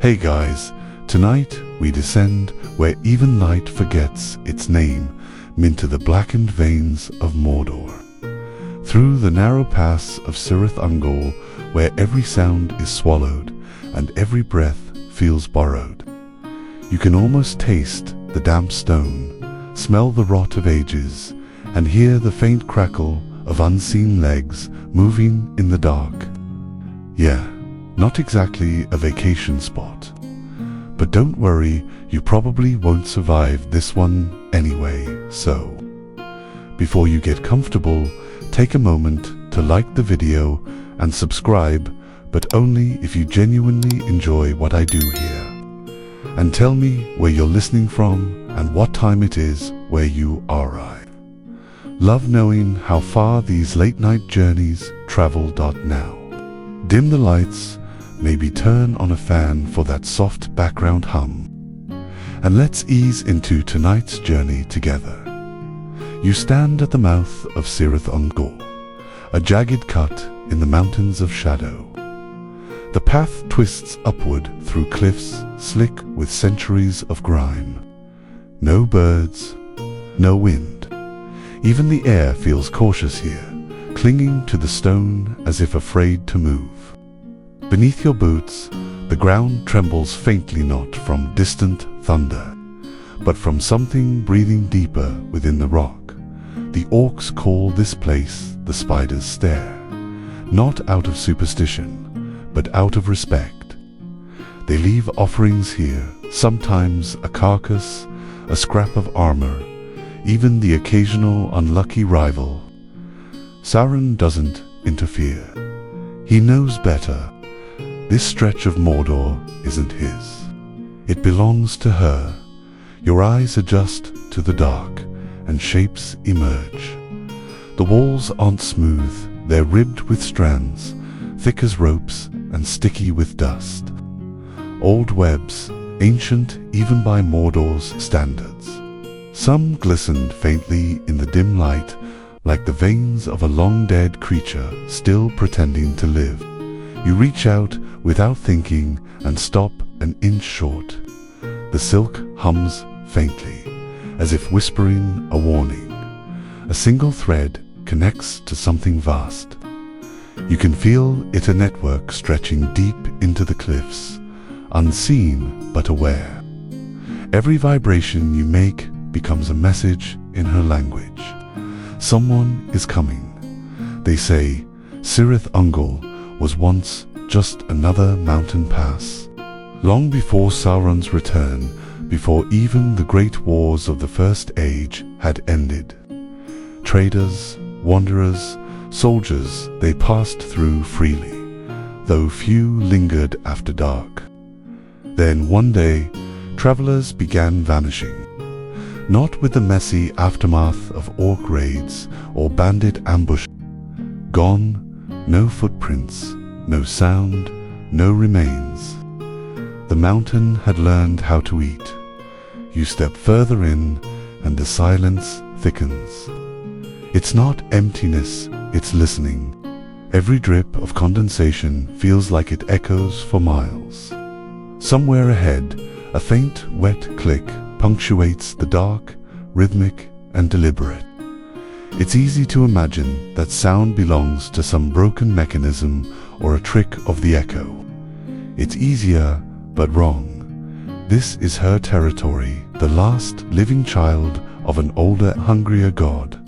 Hey guys, tonight we descend where even light forgets its name, into the blackened veins of Mordor. Through the narrow pass of Cirith Ungol, where every sound is swallowed and every breath feels borrowed. You can almost taste the damp stone, smell the rot of ages, and hear the faint crackle of unseen legs moving in the dark. Yeah, not exactly a vacation spot. But don't worry, you probably won't survive this one anyway, so before you get comfortable, take a moment to like the video and subscribe, but only if you genuinely enjoy what I do here. And tell me where you're listening from and what time it is where you arrive. Love knowing how far these late night journeys travel. Now, dim the lights, maybe turn on a fan for that soft background hum, and let's ease into tonight's journey together. You stand at the mouth of Cirith Ungol, a jagged cut in the mountains of shadow. The path twists upward through cliffs slick with centuries of grime. No birds, no wind. Even the air feels cautious here, clinging to the stone as if afraid to move. Beneath your boots, the ground trembles faintly, not from distant thunder, but from something breathing deeper within the rock. The orcs call this place the Spider's Stair, not out of superstition, but out of respect. They leave offerings here, sometimes a carcass, a scrap of armor, even the occasional unlucky rival. Sauron doesn't interfere. He knows better. This stretch of Mordor isn't his. It belongs to her. Your eyes adjust to the dark, and shapes emerge. The walls aren't smooth, they're ribbed with strands, thick as ropes and sticky with dust. Old webs, ancient even by Mordor's standards. Some glistened faintly in the dim light, like the veins of a long-dead creature still pretending to live. You reach out without thinking and stop an inch short. The silk hums faintly, as if whispering a warning. A single thread connects to something vast. You can feel it, a network stretching deep into the cliffs, unseen but aware. Every vibration you make becomes a message in her language. Someone is coming. They say Cirith Ungol was once just another mountain pass. Long before Sauron's return, before even the great wars of the First Age had ended. Traders, wanderers, soldiers, they passed through freely, though few lingered after dark. Then one day, travelers began vanishing, not with the messy aftermath of orc raids or bandit ambush. Gone, no footprints, no sound, no remains. The mountain had learned how to eat. You step further in, and the silence thickens. It's not emptiness, it's listening. Every drip of condensation feels like it echoes for miles. Somewhere ahead, a faint, wet click punctuates the dark, rhythmic, and deliberate. It's easy to imagine that sound belongs to some broken mechanism or a trick of the echo. It's easier, but wrong. This is her territory, the last living child of an older, hungrier god.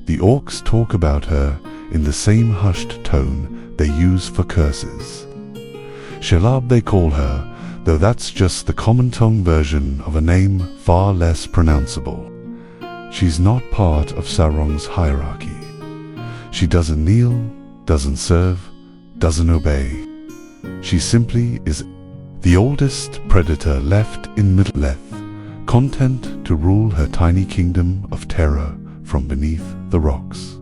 The orcs talk about her in the same hushed tone they use for curses. Shelob they call her, though that's just the common tongue version of a name far less pronounceable. She's not part of Sauron's hierarchy. She doesn't kneel, doesn't serve, doesn't obey. She simply is the oldest predator left in Middle-earth, content to rule her tiny kingdom of terror from beneath the rocks.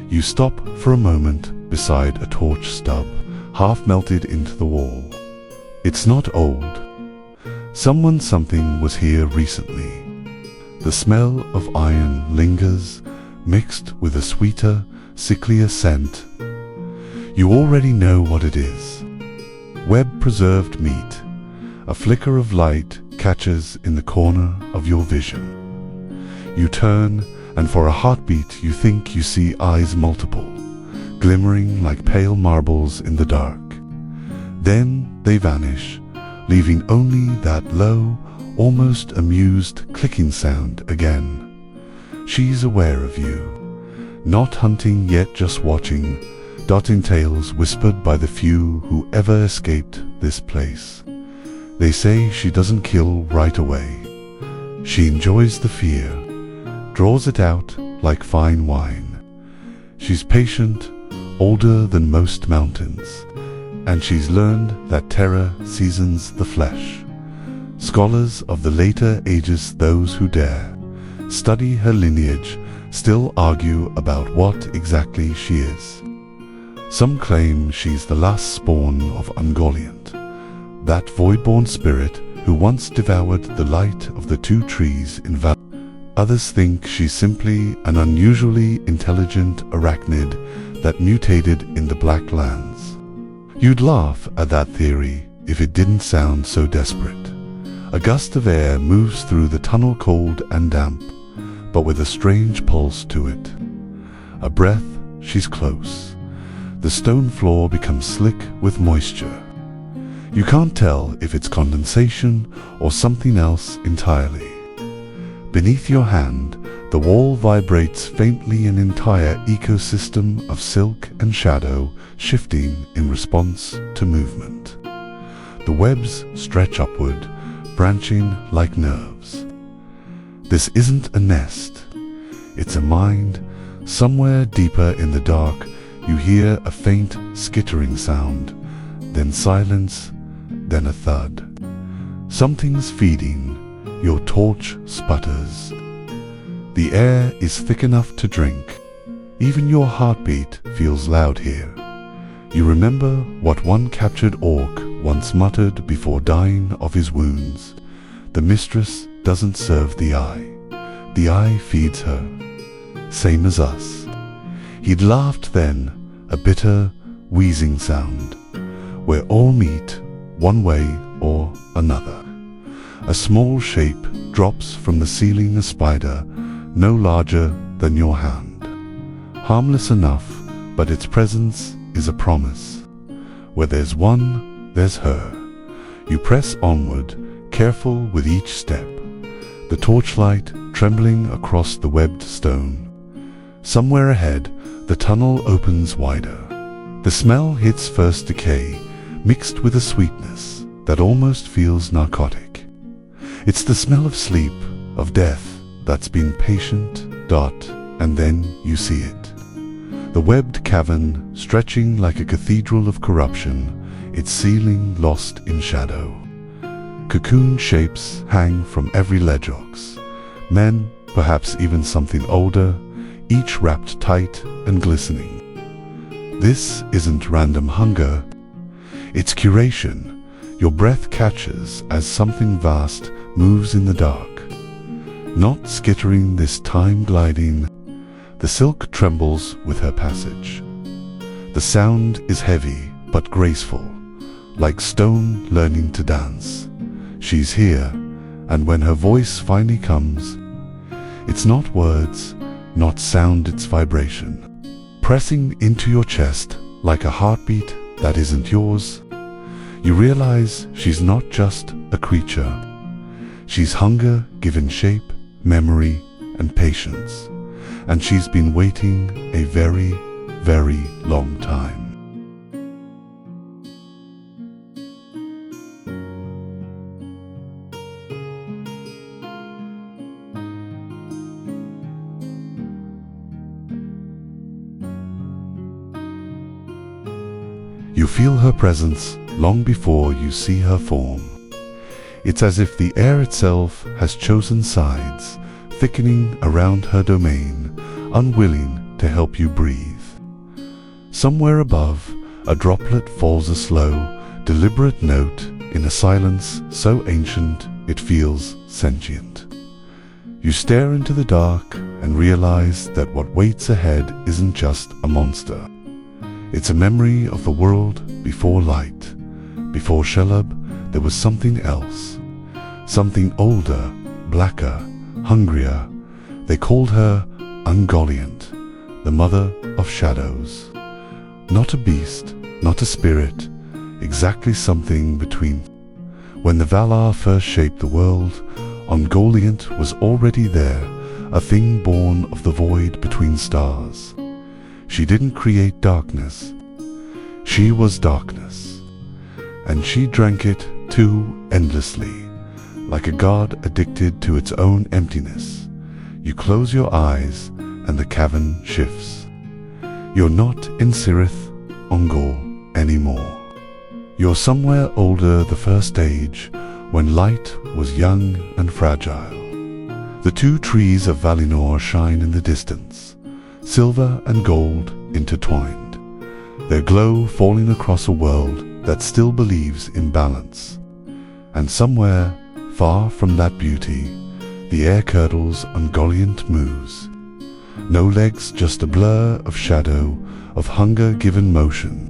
You stop for a moment beside a torch stub, half melted into the wall. It's not old. Something was here recently. The smell of iron lingers, mixed with a sweeter, sicklier scent. You already know what it is. Web-preserved meat, A flicker of light catches in the corner of your vision. You turn, and for a heartbeat you think you see eyes multiple, glimmering like pale marbles in the dark. Then they vanish, leaving only that low, almost amused clicking sound again. She's aware of you, not hunting yet just watching, dotting tales whispered by the few who ever escaped this place. They say she doesn't kill right away. She enjoys the fear, draws it out like fine wine. She's patient, older than most mountains, and she's learned that terror seasons the flesh. Scholars of the later ages, those who dare study her lineage, still argue about what exactly she is. Some claim she's the last spawn of Ungoliant, that void-born spirit who once devoured the light of the two trees in Val. Others think she's simply an unusually intelligent arachnid that mutated in the Black Lands. You'd laugh at that theory if it didn't sound so desperate. A gust of air moves through the tunnel, cold and damp, but with a strange pulse to it. A breath, she's close. The stone floor becomes slick with moisture. You can't tell if it's condensation or something else entirely. Beneath your hand, the wall vibrates faintly, an entire ecosystem of silk and shadow shifting in response to movement. The webs stretch upward, branching like nerves. This isn't a nest, it's a mind. Somewhere deeper in the dark, you hear a faint skittering sound, then silence, then a thud. Something's feeding, your torch sputters. The air is thick enough to drink. Even your heartbeat feels loud here. You remember what one captured orc once muttered before dying of his wounds. The mistress doesn't serve the eye feeds her. Same as us. He'd laughed then, a bitter, wheezing sound. We're all meat, one way or another. A small shape drops from the ceiling, a spider, no larger than your hand. Harmless enough, but its presence is a promise. Where there's one, there's her. You press onward, careful with each step, the torchlight trembling across the webbed stone. Somewhere ahead, the tunnel opens wider. The smell hits first decay, mixed with a sweetness that almost feels narcotic. It's the smell of sleep, of death that's been patient, and then you see it. The webbed cavern stretching like a cathedral of corruption, its ceiling lost in shadow. Cocoon shapes hang from every ledgeox. Men, perhaps even something older, each wrapped tight and glistening. This isn't random hunger, it's curation. Your breath catches as something vast moves in the dark. Not skittering this time, gliding. The silk trembles with her passage. The sound is heavy but graceful, like stone learning to dance. She's here, and when her voice finally comes, it's not words, not sound, it's vibration. Pressing into your chest like a heartbeat that isn't yours. You realize she's not just a creature. She's hunger given shape, memory, and patience. And she's been waiting a very, very long time. You feel her presence long before you see her form. It's as if the air itself has chosen sides, thickening around her domain, unwilling to help you breathe. Somewhere above, a droplet falls, a slow, deliberate note in a silence so ancient it feels sentient. You stare into the dark and realize that what waits ahead isn't just a monster. It's a memory of the world before light, before Shelob, there was something else. Something older, blacker, hungrier. They called her Ungoliant, the mother of shadows. Not a beast, not a spirit, exactly something between. When the Valar first shaped the world, Ungoliant was already there, a thing born of the void between stars. She didn't create darkness. She was darkness. And she drank it, too, endlessly, like a god addicted to its own emptiness. You close your eyes, and the cavern shifts. You're not in Cirith Ungol anymore. You're somewhere older, the first age, when light was young and fragile. The two trees of Valinor shine in the distance, silver and gold intertwined, their glow falling across a world that still believes in balance. And somewhere, far from that beauty, the air curdles Ungoliant moves. No legs, just a blur of shadow, of hunger given motion.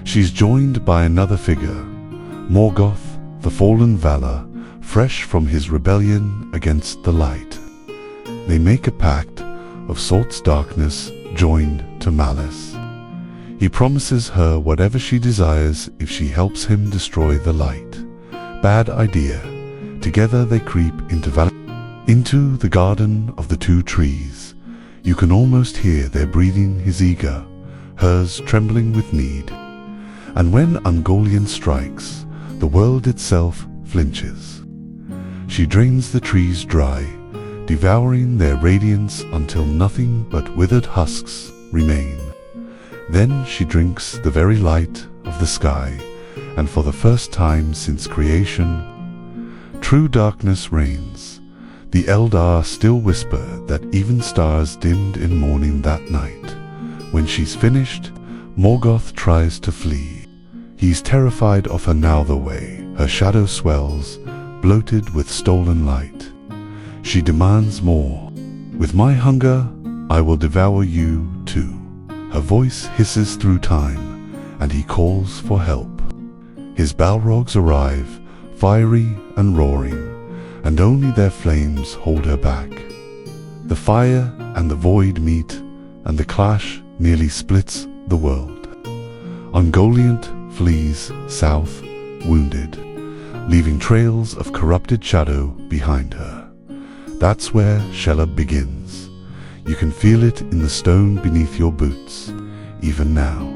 She's joined by another figure, Morgoth, the fallen Valar, fresh from his rebellion against the light. They make a pact of sorts, darkness joined to malice. He promises her whatever she desires if she helps him destroy the light. Bad idea. Together they creep into the garden of the two trees. You can almost hear their breathing, his eager, hers trembling with need. And when Ungoliant strikes, the world itself flinches. She drains the trees dry, devouring their radiance until nothing but withered husks remain. Then she drinks the very light of the sky, and for the first time since creation, true darkness reigns. The LOTR still whisper that even stars dimmed in morning that night. When she's finished, Morgoth tries to flee. He's terrified of her now the way. Her shadow swells, bloated with stolen light. She demands more. With my hunger, I will devour you too. Her voice hisses through time, and he calls for help. His Balrogs arrive, fiery and roaring, and only their flames hold her back. The fire and the void meet, and the clash nearly splits the world. Ungoliant flees south, wounded, leaving trails of corrupted shadow behind her. That's where Shelob begins. You can feel it in the stone beneath your boots, even now.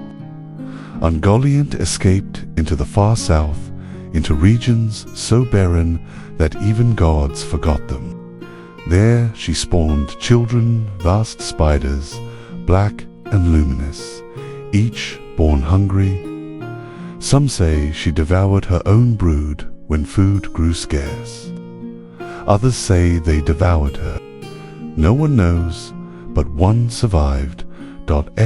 Ungoliant escaped into the far south, into regions so barren that even gods forgot them. There she spawned children, vast spiders, black and luminous, each born hungry. Some say she devoured her own brood when food grew scarce. Others say they devoured her. No one knows, but one survived. Shelob.u.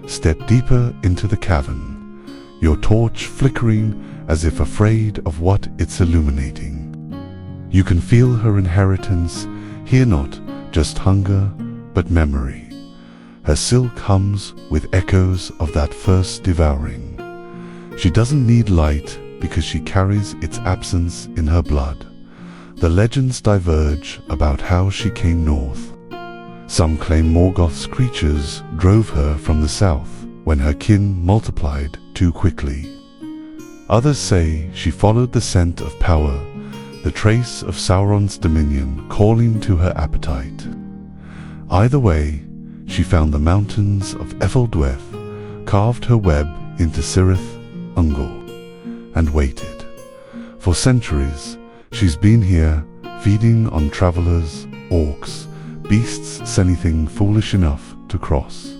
Step deeper into the cavern, your torch flickering as if afraid of what it's illuminating. You can feel her inheritance, hear not just hunger, but memory. Her silk hums with echoes of that first devouring. She doesn't need light because she carries its absence in her blood. The legends diverge about how she came north. Some claim Morgoth's creatures drove her from the south when her kin multiplied too quickly. Others say she followed the scent of power, the trace of Sauron's dominion calling to her appetite. Either way, she found the mountains of Efeldweth, carved her web into Cirith Ungol, and waited. For centuries, she's been here, feeding on travelers, orcs, beasts, anything foolish enough to cross.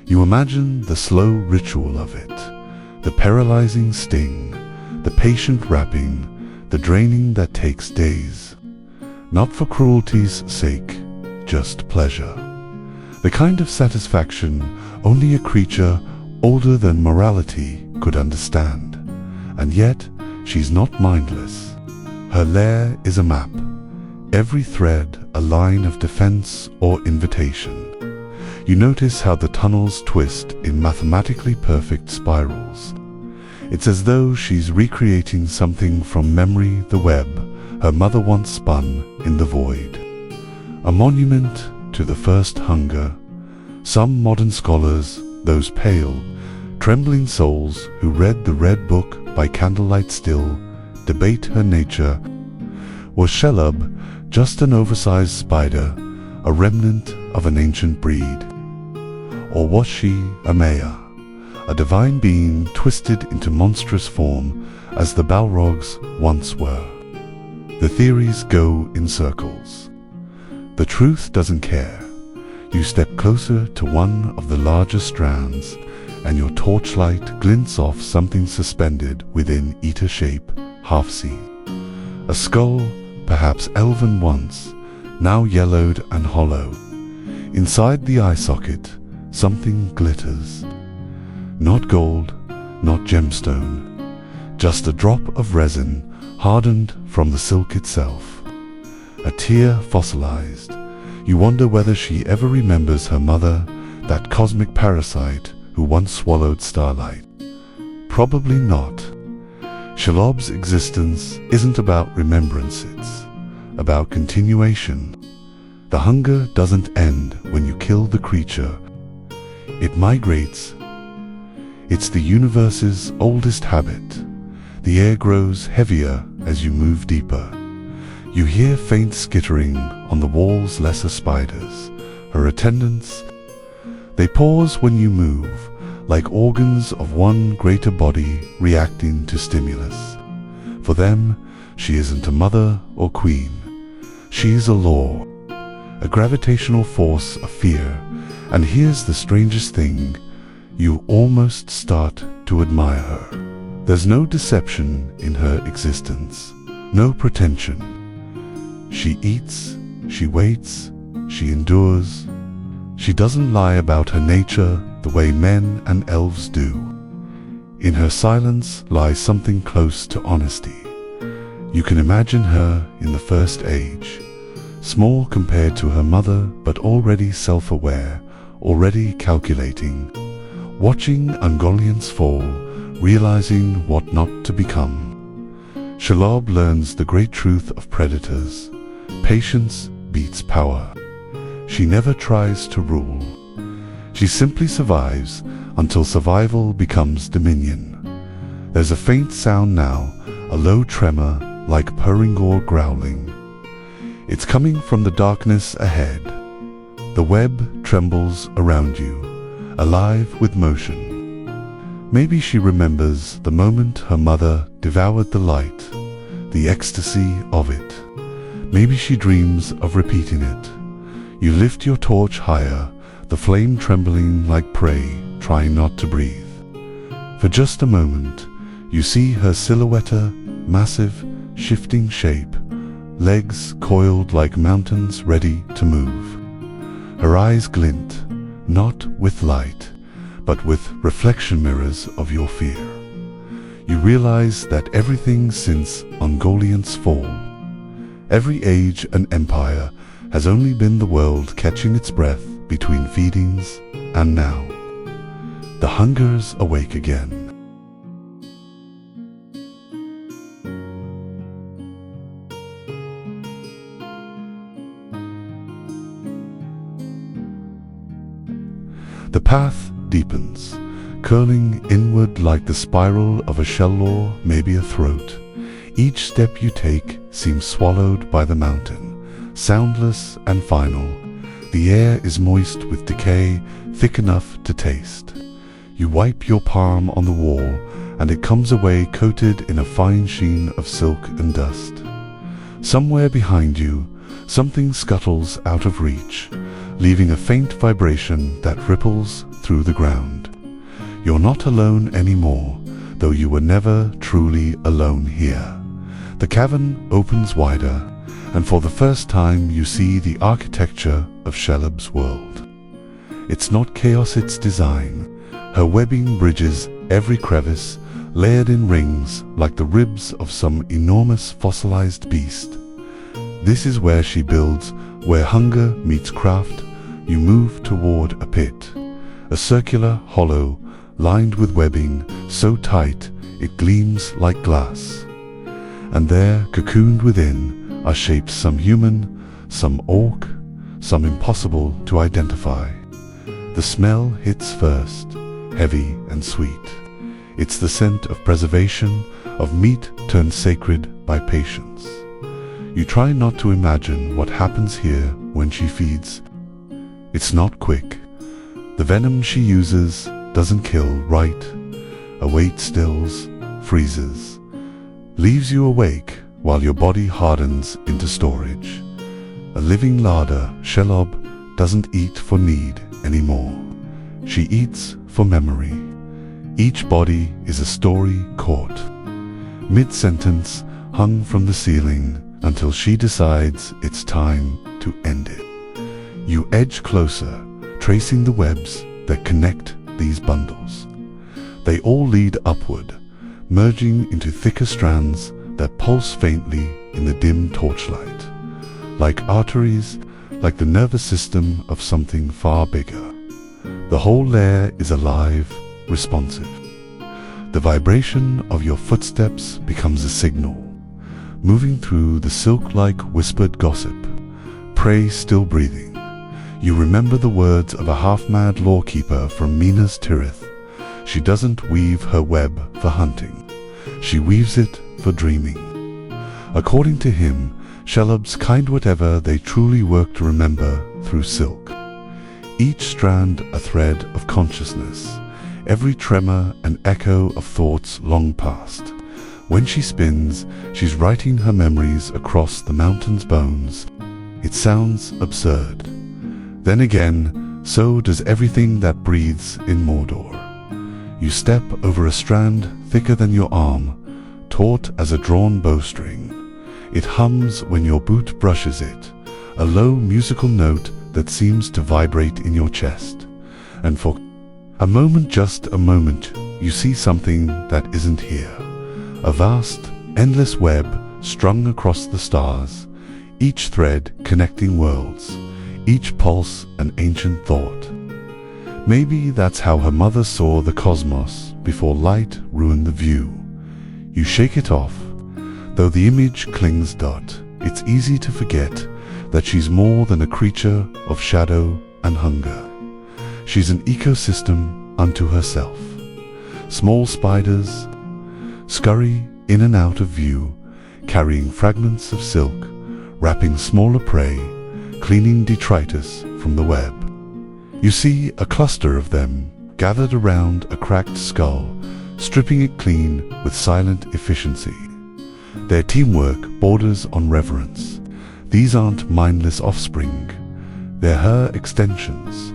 You imagine the slow ritual of it, the paralyzing sting, the patient wrapping, the draining that takes days. Not for cruelty's sake, just pleasure. The kind of satisfaction only a creature older than morality could understand. And yet, she's not mindless. Her lair is a map, every thread a line of defense or invitation. You notice how the tunnels twist in mathematically perfect spirals. It's as though she's recreating something from memory, the web her mother once spun in the void. A monument to the first hunger. Some modern scholars, those pale, trembling souls who read the Red Book by candlelight still, debate her nature. Was Shelob just an oversized spider, a remnant of an ancient breed? Or was she a Maya, a divine being twisted into monstrous form as the Balrogs once were? The theories go in circles. The truth doesn't care. You step closer to one of the larger strands, and your torchlight glints off something suspended within ether shape, half seen. A skull, perhaps elven once, now yellowed and hollow. Inside the eye socket, something glitters. Not gold, not gemstone, just a drop of resin hardened from the silk itself. A tear fossilized. You wonder whether she ever remembers her mother, that cosmic parasite who once swallowed starlight. Probably not. Shelob's existence isn't about remembrance, it's about continuation. The hunger doesn't end when you kill the creature. It migrates. It's the universe's oldest habit. The air grows heavier as you move deeper. You hear faint skittering on the wall's lesser spiders. Her attendants, they pause when you move, like organs of one greater body reacting to stimulus. For them, she isn't a mother or queen. She's a law, a gravitational force of fear. And here's the strangest thing, you almost start to admire her. There's no deception in her existence, no pretension. She eats, she waits, she endures. She doesn't lie about her nature the way men and elves do. In her silence lies something close to honesty. You can imagine her in the First Age, small compared to her mother, but already self-aware, already calculating, watching Ungoliants fall, realizing what not to become. Shelob learns the great truth of predators. Patience beats power. She never tries to rule. She simply survives until survival becomes dominion. There's a faint sound now, a low tremor like Perringor growling. It's coming from the darkness ahead. The web trembles around you, alive with motion. Maybe she remembers the moment her mother devoured the light, the ecstasy of it. Maybe she dreams of repeating it. You lift your torch higher, the flame trembling like prey, trying not to breathe. For just a moment, you see her silhouette, massive, shifting shape, legs coiled like mountains ready to move. Her eyes glint, not with light, but with reflection mirrors of your fear. You realize that everything since Ungoliant's fall, every age and empire, has only been the world catching its breath between feedings, and now the hunger's awake again. The path deepens, curling inward like the spiral of a shell, maybe a throat. Each step you take seems swallowed by the mountain, soundless and final. The air is moist with decay, thick enough to taste. You wipe your palm on the wall, and it comes away coated in a fine sheen of silk and dust. Somewhere behind you, something scuttles out of reach, leaving a faint vibration that ripples through the ground. You're not alone anymore, though you were never truly alone here. The cavern opens wider, and for the first time you see the architecture of Shelob's world. It's not chaos, it's design. Her webbing bridges every crevice, layered in rings like the ribs of some enormous fossilized beast. This is where she builds, where hunger meets craft, you move toward a pit, a circular hollow lined with webbing so tight it gleams like glass. And there, cocooned within, are shapes some human, some orc, some impossible to identify. The smell hits first, heavy and sweet. It's the scent of preservation, of meat turned sacred by patience. You try not to imagine what happens here when she feeds. It's not quick. The venom she uses doesn't kill right. A weight stills, freezes, leaves you awake while your body hardens into storage. A living larder, Shelob doesn't eat for need anymore. She eats for memory. Each body is a story caught, mid-sentence, hung from the ceiling until she decides it's time to end it. You edge closer, tracing the webs that connect these bundles. They all lead upward, merging into thicker strands that pulse faintly in the dim torchlight, like arteries, like the nervous system of something far bigger. The whole layer is alive, responsive. The vibration of your footsteps becomes a signal, moving through the silk-like whispered gossip, prey still breathing. You remember the words of a half-mad lawkeeper from Minas Tirith. She doesn't weave her web for hunting. She weaves it for dreaming. According to him, Shelob's kind whatever they truly work to remember through silk. Each strand a thread of consciousness, every tremor an echo of thoughts long past. When she spins, she's writing her memories across the mountain's bones. It sounds absurd. Then again, so does everything that breathes in Mordor. You step over a strand thicker than your arm, taut as a drawn bowstring. It hums when your boot brushes it, a low musical note that seems to vibrate in your chest. And for a moment, just a moment, you see something that isn't here. A vast, endless web strung across the stars, each thread connecting worlds, each pulse an ancient thought. Maybe that's how her mother saw the cosmos before light ruined the view. You shake it off. Though the image clings, it's easy to forget that she's more than a creature of shadow and hunger. She's an ecosystem unto herself. Small spiders scurry in and out of view, carrying fragments of silk, wrapping smaller prey, cleaning detritus from the web. You see a cluster of them gathered around a cracked skull, stripping it clean with silent efficiency. Their teamwork borders on reverence. These aren't mindless offspring. They're her extensions.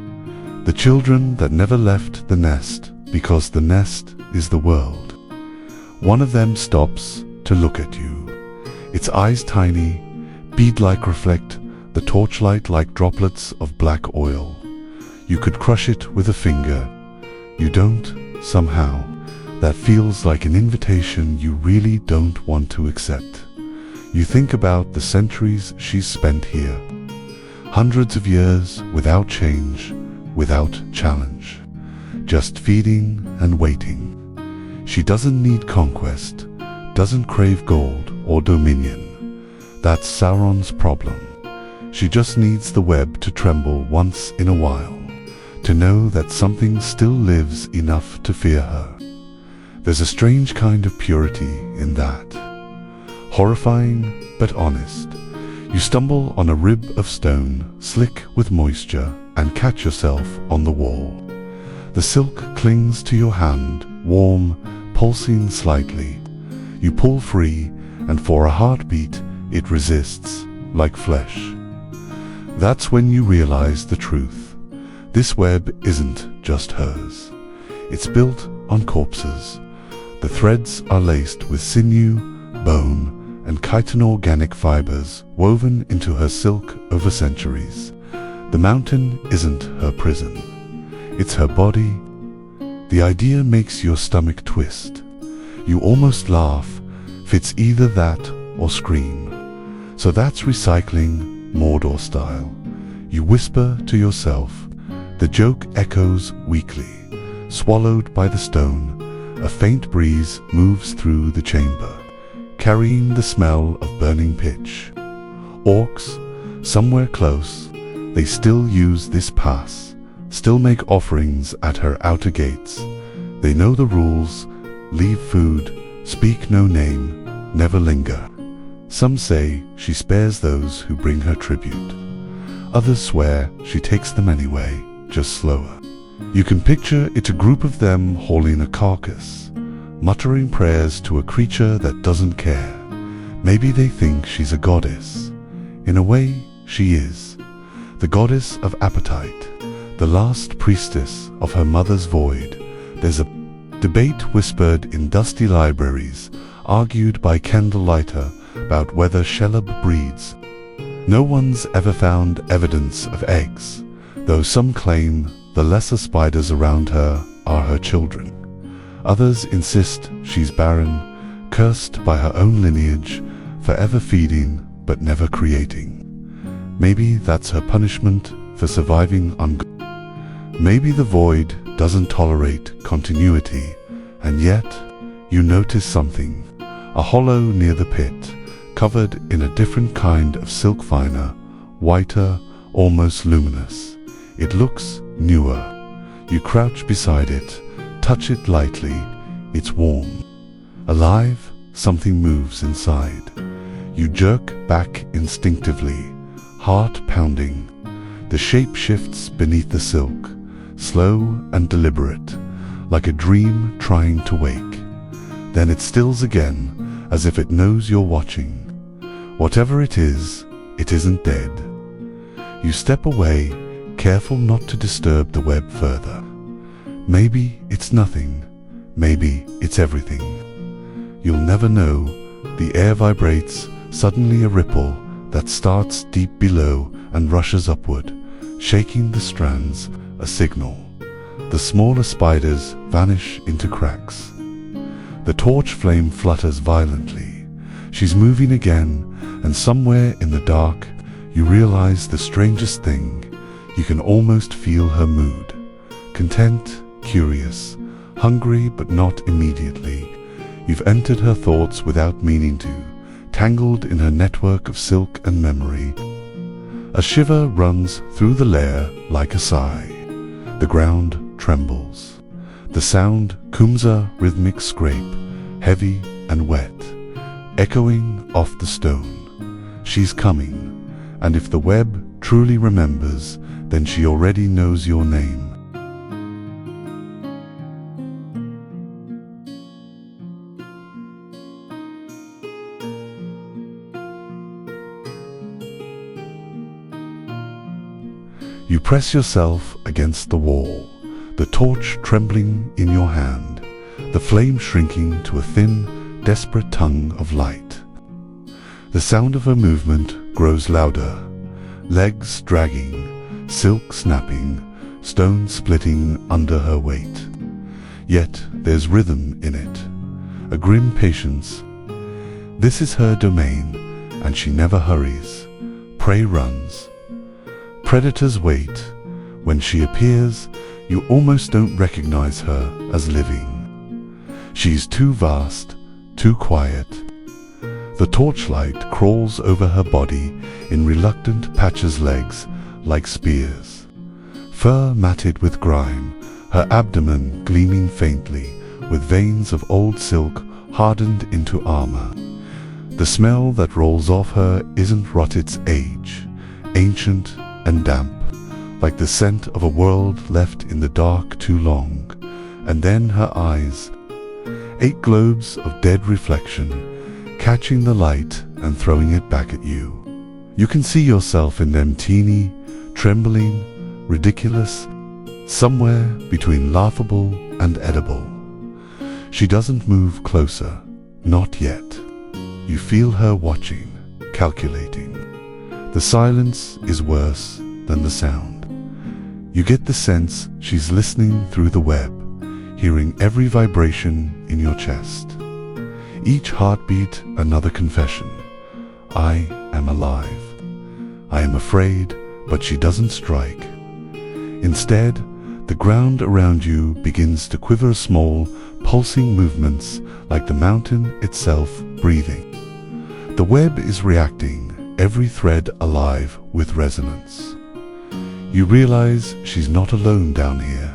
The children that never left the nest because the nest is the world. One of them stops to look at you. Its eyes tiny, bead-like reflect the torchlight like droplets of black oil. You could crush it with a finger. You don't, somehow. That feels like an invitation you really don't want to accept. You think about the centuries she's spent here. Hundreds of years without change, without challenge. Just feeding and waiting. She doesn't need conquest, doesn't crave gold or dominion. That's Sauron's problem. She just needs the web to tremble once in a while, to know that something still lives enough to fear her. There's a strange kind of purity in that. Horrifying, but honest. You stumble on a rib of stone, slick with moisture, and catch yourself on the wall. The silk clings to your hand, warm, pulsing slightly. You pull free, and for a heartbeat, it resists, like flesh. That's when you realize the truth. This web isn't just hers. It's built on corpses. The threads are laced with sinew, bone, and chitin organic fibers woven into her silk over centuries. The mountain isn't her prison. It's her body. The idea makes your stomach twist. You almost laugh. Fits either that or scream. So that's recycling, Mordor style. You whisper to yourself. The joke echoes weakly. Swallowed by the stone, a faint breeze moves through the chamber, carrying the smell of burning pitch. Orcs, somewhere close, they still use this pass, still make offerings at her outer gates. They know the rules: leave food, speak no name, never linger. Some say she spares those who bring her tribute. Others swear she takes them anyway, just slower. You can picture it, a group of them hauling a carcass, muttering prayers to a creature that doesn't care. Maybe they think she's a goddess. In a way, she is. The goddess of appetite, the last priestess of her mother's void. There's a debate whispered in dusty libraries, argued by candlelighter, about whether Shelob breeds. No one's ever found evidence of eggs, though some claim the lesser spiders around her are her children. Others insist she's barren, cursed by her own lineage, forever feeding but never creating. Maybe that's her punishment for surviving Ungol. Maybe the void doesn't tolerate continuity, and yet you notice something. A hollow near the pit, covered in a different kind of silk finer, whiter, almost luminous. It looks newer. You crouch beside it, touch it lightly. It's warm. Alive, something moves inside. You jerk back instinctively, heart pounding. The shape shifts beneath the silk, slow and deliberate, like a dream trying to wake. Then it stills again, as if it knows you're watching. Whatever it isn't dead. You step away, careful not to disturb the web further. Maybe it's nothing, maybe it's everything. You'll never know. The air vibrates, suddenly a ripple that starts deep below and rushes upward, shaking the strands, a signal. The smaller spiders vanish into cracks. The torch flame flutters violently. She's moving again, and somewhere in the dark, you realize the strangest thing. You can almost feel her mood. Content, curious, hungry but not immediately. You've entered her thoughts without meaning to, tangled in her network of silk and memory. A shiver runs through the lair like a sigh. The ground trembles. The sound comes a rhythmic scrape, heavy and wet, echoing off the stone. She's coming, and if the web truly remembers, then she already knows your name. You press yourself against the wall, the torch trembling in your hand, the flame shrinking to a thin, desperate tongue of light. The sound of her movement grows louder, legs dragging, silk snapping, stone splitting under her weight. Yet there's rhythm in it, a grim patience. This is her domain, and she never hurries. Prey runs. Predators wait. When she appears, you almost don't recognize her as living. She's too vast, too quiet. The torchlight crawls over her body in reluctant patches, legs like spears. Fur matted with grime, her abdomen gleaming faintly with veins of old silk hardened into armor. The smell that rolls off her isn't rot, it's age, ancient and damp, like the scent of a world left in the dark too long. And then her eyes, 8 globes of dead reflection, catching the light and throwing it back at you. You can see yourself in them, teeny, trembling, ridiculous, somewhere between laughable and edible. She doesn't move closer, not yet. You feel her watching, calculating. The silence is worse than the sound. You get the sense she's listening through the web, hearing every vibration in your chest. Each heartbeat another confession. I am alive. I am afraid, but she doesn't strike. Instead, the ground around you begins to quiver small, pulsing movements like the mountain itself breathing. The web is reacting, every thread alive with resonance. You realize she's not alone down here.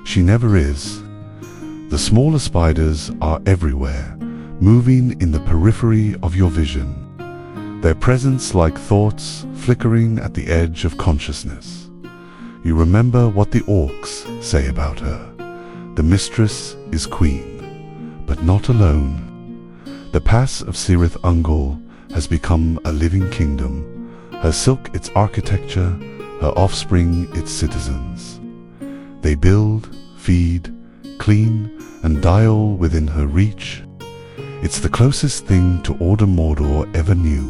She never is. The smaller spiders are everywhere, moving in the periphery of your vision. Their presence like thoughts flickering at the edge of consciousness. You remember what the orcs say about her. The mistress is queen, but not alone. The pass of Cirith Ungol has become a living kingdom, her silk its architecture, her offspring its citizens. They build, feed, clean, and die all within her reach. It's the closest thing to Order Mordor ever knew,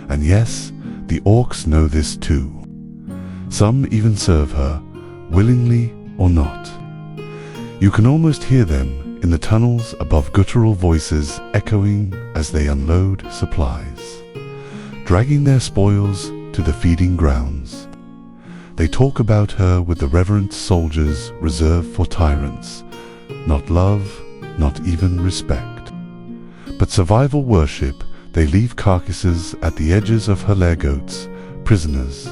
and yes, the orcs know this too. Some even serve her, willingly or not. You can almost hear them in the tunnels above, guttural voices echoing as they unload supplies, dragging their spoils to the feeding grounds. They talk about her with the reverent soldiers reserved for tyrants, not love, not even respect. But survival worship, they leave carcasses at the edges of her lair, goats, prisoners,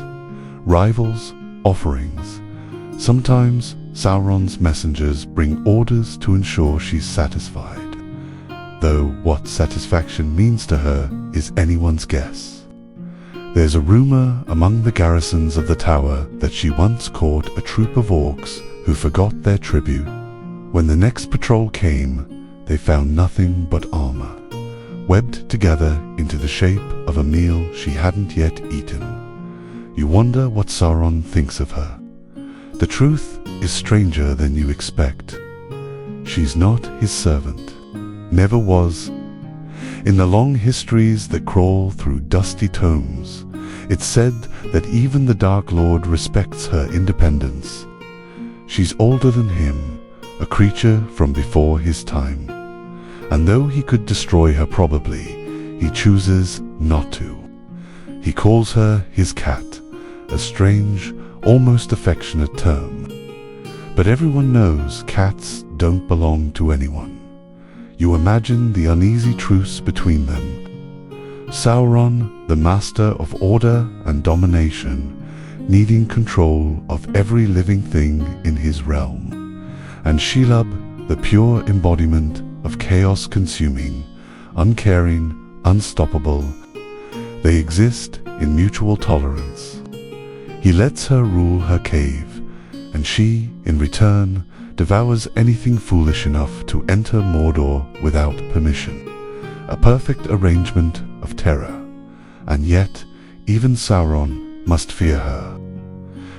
rivals, offerings. Sometimes Sauron's messengers bring orders to ensure she's satisfied, though what satisfaction means to her is anyone's guess. There's a rumor among the garrisons of the tower that she once caught a troop of orcs who forgot their tribute. When the next patrol came, they found nothing but armor, webbed together into the shape of a meal she hadn't yet eaten. You wonder what Sauron thinks of her. The truth is stranger than you expect. She's not his servant, never was. In the long histories that crawl through dusty tomes, it's said that even the Dark Lord respects her independence. She's older than him, a creature from before his time. And though he could destroy her probably, he chooses not to. He calls her his cat, a strange, almost affectionate term. But everyone knows cats don't belong to anyone. You imagine the uneasy truce between them. Sauron, the master of order and domination, needing control of every living thing in his realm. And Shelob, the pure embodiment of chaos, consuming, uncaring, unstoppable. They exist in mutual tolerance. He lets her rule her cave, and she, in return, devours anything foolish enough to enter Mordor without permission. A perfect arrangement of terror. And yet, even Sauron must fear her.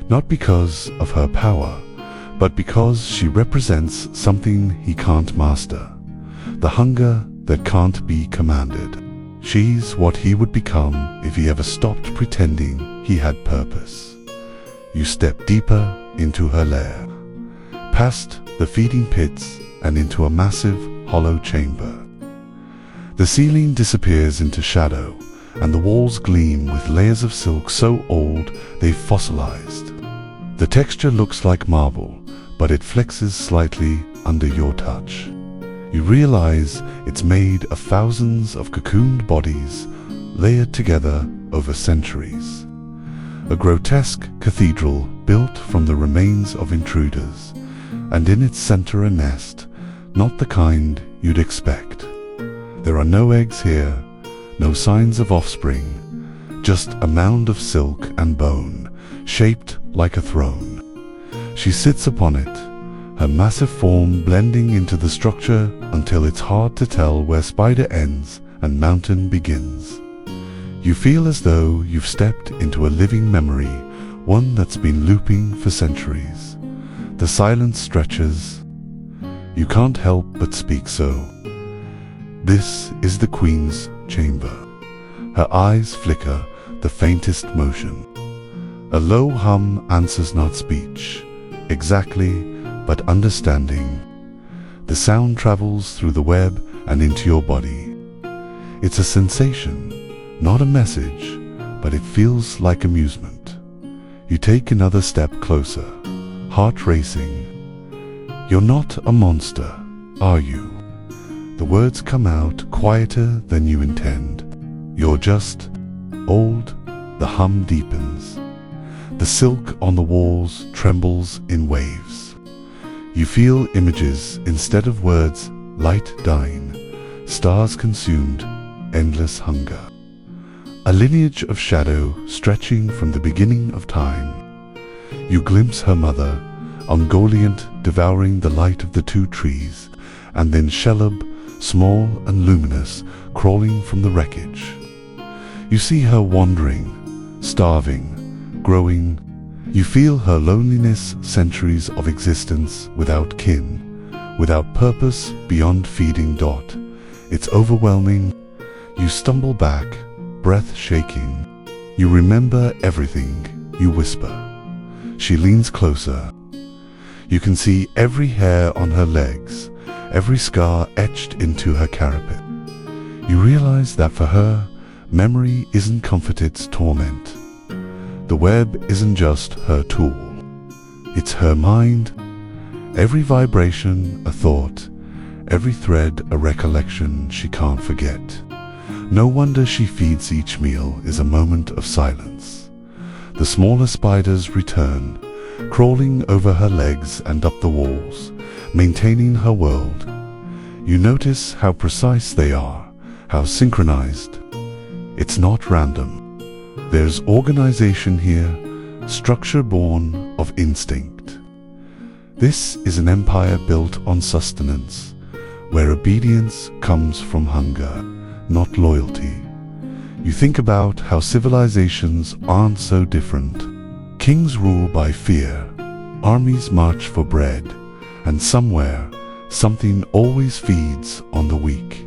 Not because of her power, but because she represents something he can't master. The hunger that can't be commanded. She's what he would become if he ever stopped pretending he had purpose. You step deeper into her lair, past the feeding pits and into a massive, hollow chamber. The ceiling disappears into shadow, and the walls gleam with layers of silk so old they've fossilized. The texture looks like marble, but it flexes slightly under your touch. You realize it's made of thousands of cocooned bodies layered together over centuries. A grotesque cathedral built from the remains of intruders, and in its center a nest, not the kind you'd expect. There are no eggs here, no signs of offspring, just a mound of silk and bone, shaped like a throne. She sits upon it, her massive form blending into the structure until it's hard to tell where spider ends and mountain begins. You feel as though you've stepped into a living memory, one that's been looping for centuries. The silence stretches. You can't help but speak so. This is the Queen's chamber. Her eyes flicker the faintest motion. A low hum answers not speech, exactly, but understanding. The sound travels through the web and into your body. It's a sensation, not a message, but it feels like amusement. You take another step closer, heart racing. You're not a monster, are you? The words come out quieter than you intend. You're just old. The hum deepens. The silk on the walls trembles in waves. You feel images instead of words, light dying, stars consumed, endless hunger. A lineage of shadow stretching from the beginning of time. You glimpse her mother, Ungoliant, devouring the light of the two trees, and then Shelob, small and luminous, crawling from the wreckage. You see her wandering, starving, growing. You feel her loneliness, centuries of existence without kin, without purpose beyond feeding. It's overwhelming. You stumble back, breath shaking. You remember everything. You whisper. She leans closer. You can see every hair on her legs, every scar etched into her carapace. You realize that for her, memory isn't comfort, it's torment. The web isn't just her tool. It's her mind. Every vibration a thought, every thread a recollection she can't forget. No wonder she feeds each meal is a moment of silence. The smaller spiders return, crawling over her legs and up the walls, maintaining her world. You notice how precise they are, how synchronized. It's not random. There's organization here, structure born of instinct. This is an empire built on sustenance, where obedience comes from hunger, not loyalty. You think about how civilizations aren't so different. Kings rule by fear, armies march for bread, and somewhere, something always feeds on the weak.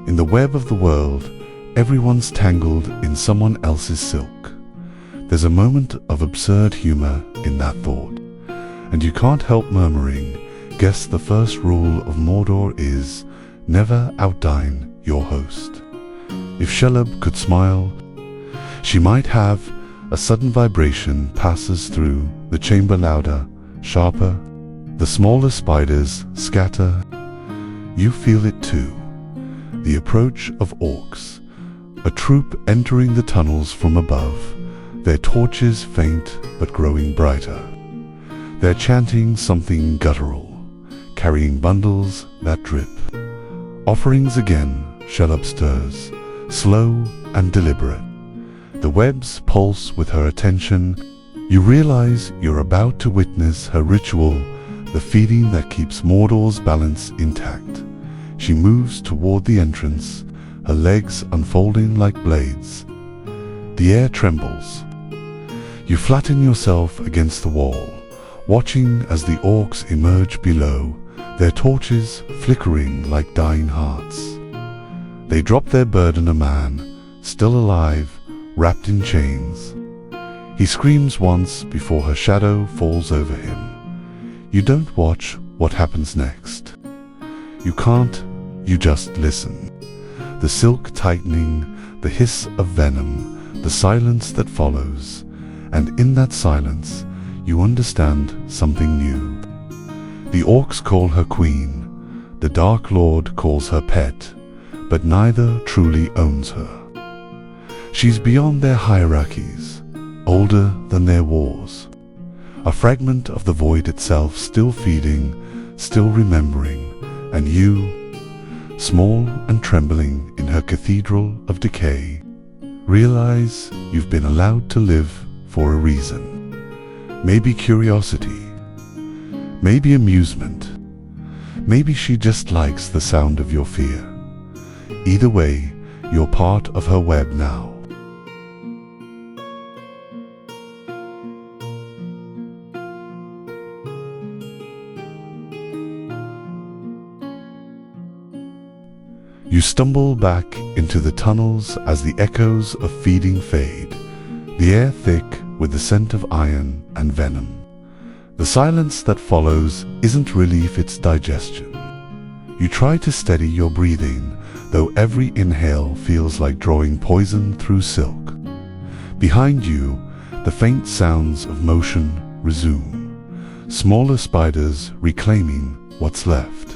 In the web of the world, everyone's tangled in someone else's silk. There's a moment of absurd humor in that thought, and you can't help murmuring, guess the first rule of Mordor is, never outdine your host. If Shelob could smile, she might have. A sudden vibration passes through the chamber, louder, sharper. The smaller spiders scatter. You feel it too. The approach of orcs, a troop entering the tunnels from above, their torches faint but growing brighter. They're chanting something guttural, carrying bundles that drip. Offerings again. Shelob stirs, slow and deliberate. The webs pulse with her attention. You realize you're about to witness her ritual, the feeding that keeps Mordor's balance intact. She moves toward the entrance, her legs unfolding like blades. The air trembles. You flatten yourself against the wall, watching as the orcs emerge below, their torches flickering like dying hearts. They drop their burden, a man, still alive, wrapped in chains. He screams once before her shadow falls over him. You don't watch what happens next. You can't, you just listen. The silk tightening, the hiss of venom, the silence that follows, and in that silence, you understand something new. The orcs call her queen, the Dark Lord calls her pet, but neither truly owns her. She's beyond their hierarchies, older than their wars. A fragment of the void itself, still feeding, still remembering, and you, small and trembling in her cathedral of decay, realize you've been allowed to live for a reason. Maybe curiosity, maybe amusement, maybe she just likes the sound of your fear. Either way, you're part of her web now. You stumble back into the tunnels as the echoes of feeding fade, the air thick with the scent of iron and venom. The silence that follows isn't relief, it's digestion. You try to steady your breathing, though every inhale feels like drawing poison through silk. Behind you, the faint sounds of motion resume, smaller spiders reclaiming what's left,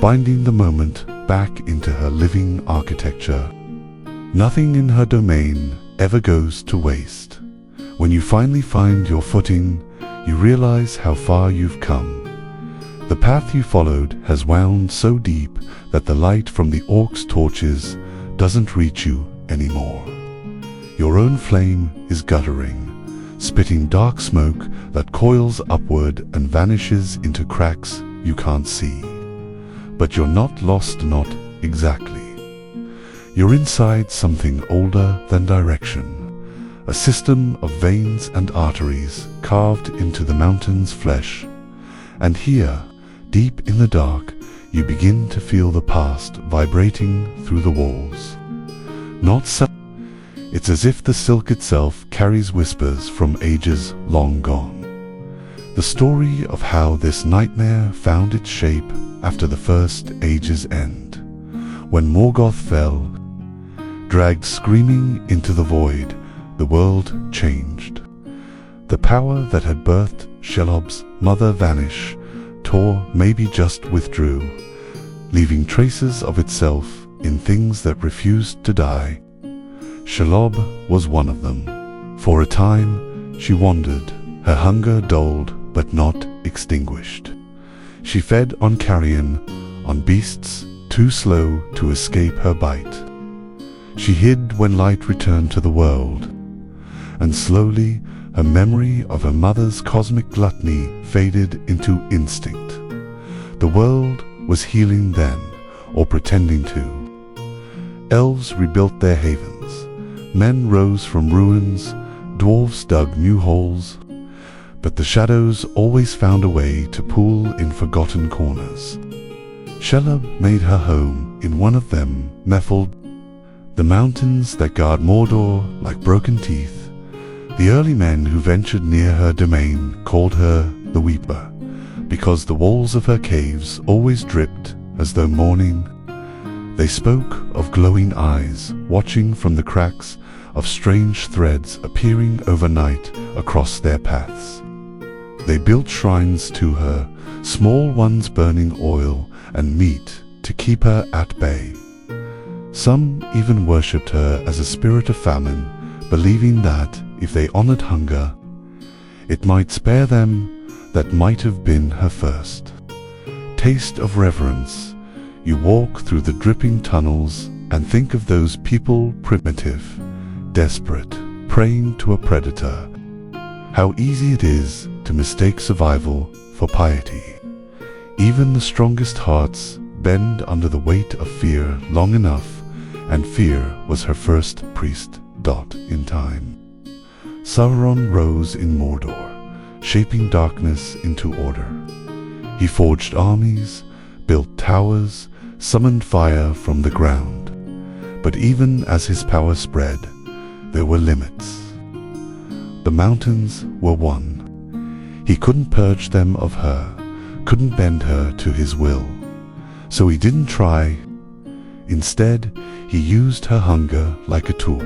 binding the moment back into her living architecture. Nothing in her domain ever goes to waste. When you finally find your footing, you realize how far you've come. The path you followed has wound so deep that the light from the orc's torches doesn't reach you anymore. Your own flame is guttering, spitting dark smoke that coils upward and vanishes into cracks you can't see. But you're not lost, not exactly. You're inside something older than direction. A system of veins and arteries carved into the mountain's flesh. And here, deep in the dark, you begin to feel the past vibrating through the walls. Not so. It's as if the silk itself carries whispers from ages long gone. The story of how this nightmare found its shape after the first age's end, when Morgoth fell, dragged screaming into the void. The world changed. The power that had birthed Shelob's mother vanished, tore, maybe just withdrew, leaving traces of itself in things that refused to die. Shelob was one of them. For a time, she wandered, her hunger dulled but not extinguished. She fed on carrion, on beasts too slow to escape her bite. She hid when light returned to the world, and slowly her memory of her mother's cosmic gluttony faded into instinct. The world was healing then, or pretending to. Elves rebuilt their havens, men rose from ruins, dwarves dug new holes, but the shadows always found a way to pool in forgotten corners. Shelob made her home in one of them, muffled. The mountains that guard Mordor like broken teeth. The early men who ventured near her domain called her the Weeper, because the walls of her caves always dripped as though mourning. They spoke of glowing eyes watching from the cracks, of strange threads appearing overnight across their paths. They built shrines to her, small ones burning oil and meat to keep her at bay. Some even worshipped her as a spirit of famine, believing that if they honored hunger, it might spare them that might have been her first taste of reverence. You walk through the dripping tunnels and think of those people, primitive, desperate, praying to a predator. How easy it is to mistake survival for piety. Even the strongest hearts bend under the weight of fear long enough, and fear was her first priest. In time, Sauron rose in Mordor, shaping darkness into order. He forged armies, built towers, summoned fire from the ground. But even as his power spread, there were limits. The mountains were one. He couldn't purge them of her, couldn't bend her to his will. So he didn't try. Instead, he used her hunger like a tool.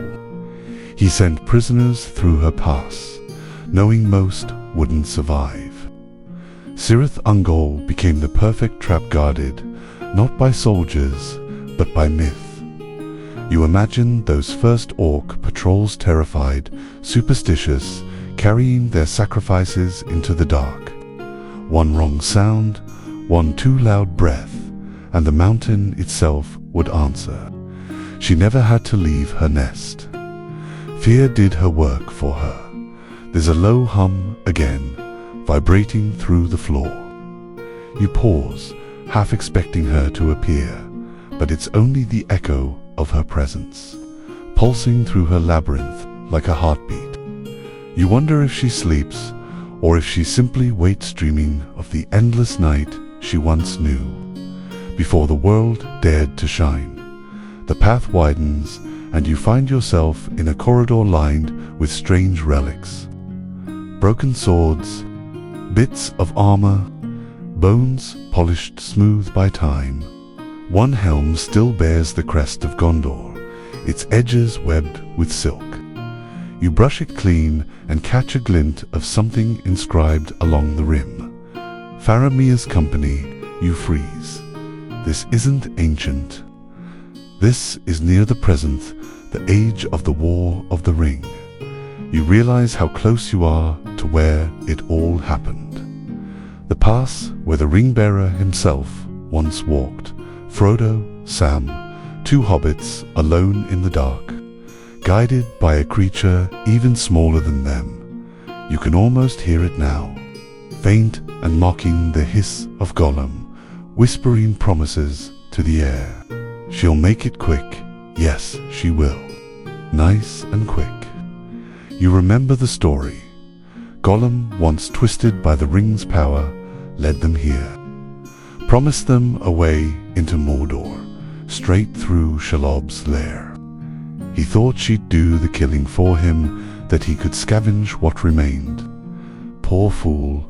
He sent prisoners through her pass, knowing most wouldn't survive. Cirith Ungol became the perfect trap, guarded not by soldiers, but by myth. You imagine those first orc patrols, terrified, superstitious, carrying their sacrifices into the dark. One wrong sound, one too loud breath, and the mountain itself would answer. She never had to leave her nest. Fear did her work for her. There's a low hum again, vibrating through the floor. You pause, half expecting her to appear, but it's only the echo of her presence, pulsing through her labyrinth like a heartbeat. You wonder if she sleeps, or if she simply waits, dreaming of the endless night she once knew, before the world dared to shine. The path widens, and you find yourself in a corridor lined with strange relics. Broken swords, bits of armor, bones polished smooth by time. One helm still bears the crest of Gondor, its edges webbed with silk. You brush it clean and catch a glint of something inscribed along the rim. Faramir's company, you freeze. This isn't ancient. This is near the present, the age of the War of the Ring. You realize how close you are to where it all happened. The pass where the ring-bearer himself once walked. Frodo, Sam, two hobbits alone in the dark, guided by a creature even smaller than them. You can almost hear it now, faint and mocking the hiss of Gollum, whispering promises to the air. She'll make it quick, yes, she will. Nice and quick. You remember the story. Gollum, once twisted by the ring's power, led them here. Promised them a way into Mordor, straight through Shelob's lair. He thought she'd do the killing for him, that he could scavenge what remained. Poor fool.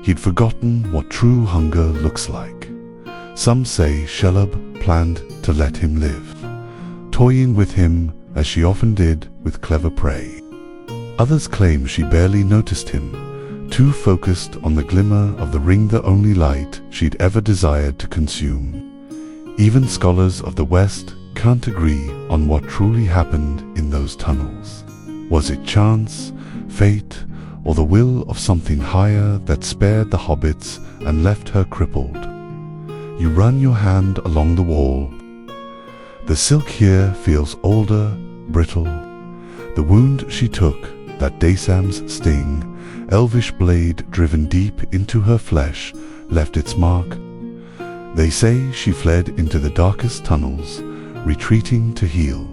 He'd forgotten what true hunger looks like. Some say Shelob planned to let him live, toying with him as she often did with clever prey. Others claim she barely noticed him, too focused on the glimmer of the ring, the only light she'd ever desired to consume. Even scholars of the West can't agree on what truly happened in those tunnels. Was it chance, fate, or the will of something higher that spared the hobbits and left her crippled? You run your hand along the wall. The silk here feels older, brittle. The wound she took, that Dasam's sting, elvish blade driven deep into her flesh, left its mark. They say she fled into the darkest tunnels, retreating to heal,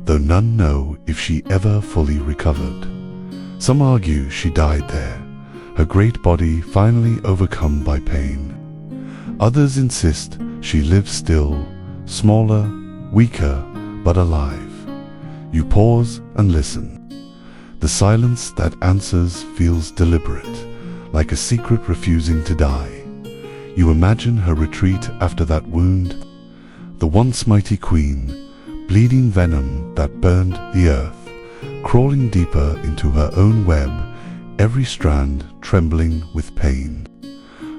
though none know if she ever fully recovered. Some argue she died there, her great body finally overcome by pain. Others insist she lives still, smaller, weaker, but alive. You pause and listen. The silence that answers feels deliberate, like a secret refusing to die. You imagine her retreat after that wound, the once mighty queen, bleeding venom that burned the earth, crawling deeper into her own web, every strand trembling with pain.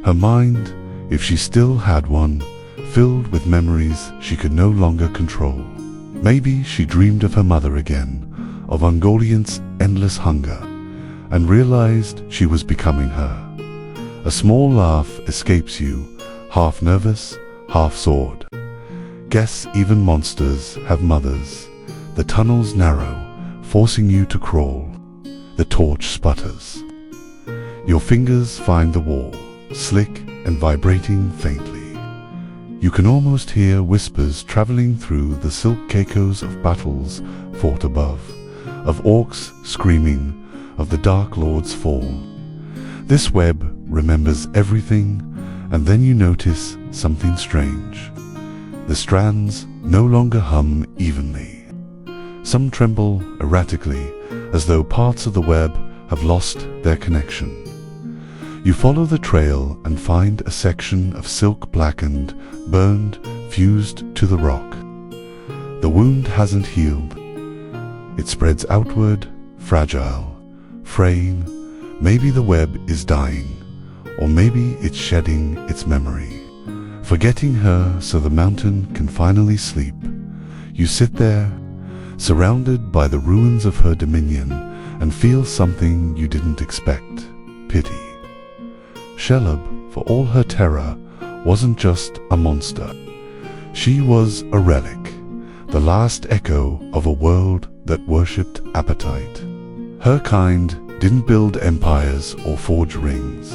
Her mind, if she still had one, filled with memories she could no longer control. Maybe she dreamed of her mother again, of Ungoliant's endless hunger, and realized she was becoming her. A small laugh escapes you, half nervous, half sword. Guess even monsters have mothers. The tunnels narrow, forcing you to crawl. The torch sputters. Your fingers find the wall, slick and vibrating faintly. You can almost hear whispers traveling through the silk echoes of battles fought above, of orcs screaming, of the Dark Lord's fall. This web remembers everything, and then you notice something strange. The strands no longer hum evenly. Some tremble erratically, as though parts of the web have lost their connection. You follow the trail and find a section of silk blackened, burned, fused to the rock. The wound hasn't healed. It spreads outward, fragile, fraying. Maybe the web is dying, or maybe it's shedding its memory, forgetting her so the mountain can finally sleep. You sit there, surrounded by the ruins of her dominion, and feel something you didn't expect: pity. Shelob, for all her terror, wasn't just a monster. She was a relic, the last echo of a world that worshipped appetite. Her kind didn't build empires or forge rings.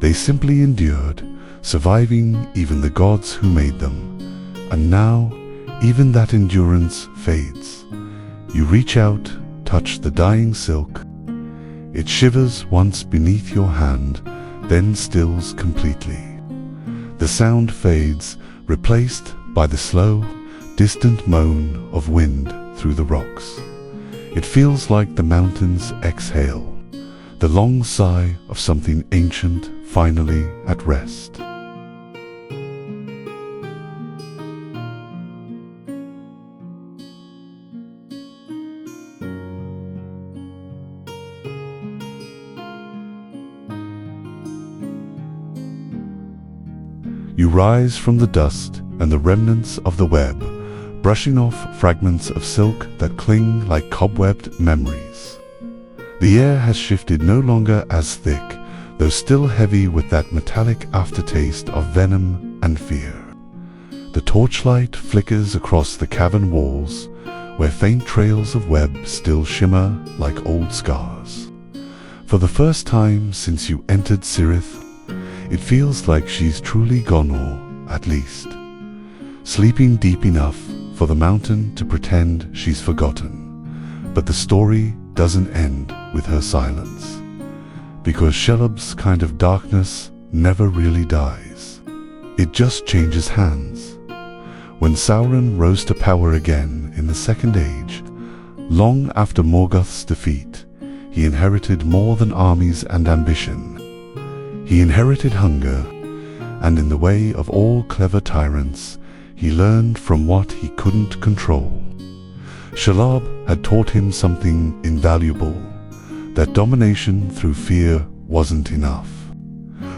They simply endured, surviving even the gods who made them. And now, even that endurance fades. You reach out, touch the dying silk. It shivers once beneath your hand, then stills completely. The sound fades, replaced by the slow, distant moan of wind through the rocks. It feels like the mountains exhale, the long sigh of something ancient finally at rest. rise from the dust and the remnants of the web, brushing off fragments of silk that cling like cobwebbed memories. The air has shifted, no longer as thick, though still heavy with that metallic aftertaste of venom and fear. The torchlight flickers across the cavern walls, where faint trails of web still shimmer like old scars. For the first time since you entered Cirith, it feels like she's truly gone, or at least sleeping deep enough for the mountain to pretend she's forgotten. But the story doesn't end with her silence, because Shelob's kind of darkness never really dies. It just changes hands. When Sauron rose to power again in the Second Age, long after Morgoth's defeat, he inherited more than armies and ambition. He inherited hunger, and in the way of all clever tyrants, he learned from what he couldn't control. Shelob had taught him something invaluable, that domination through fear wasn't enough.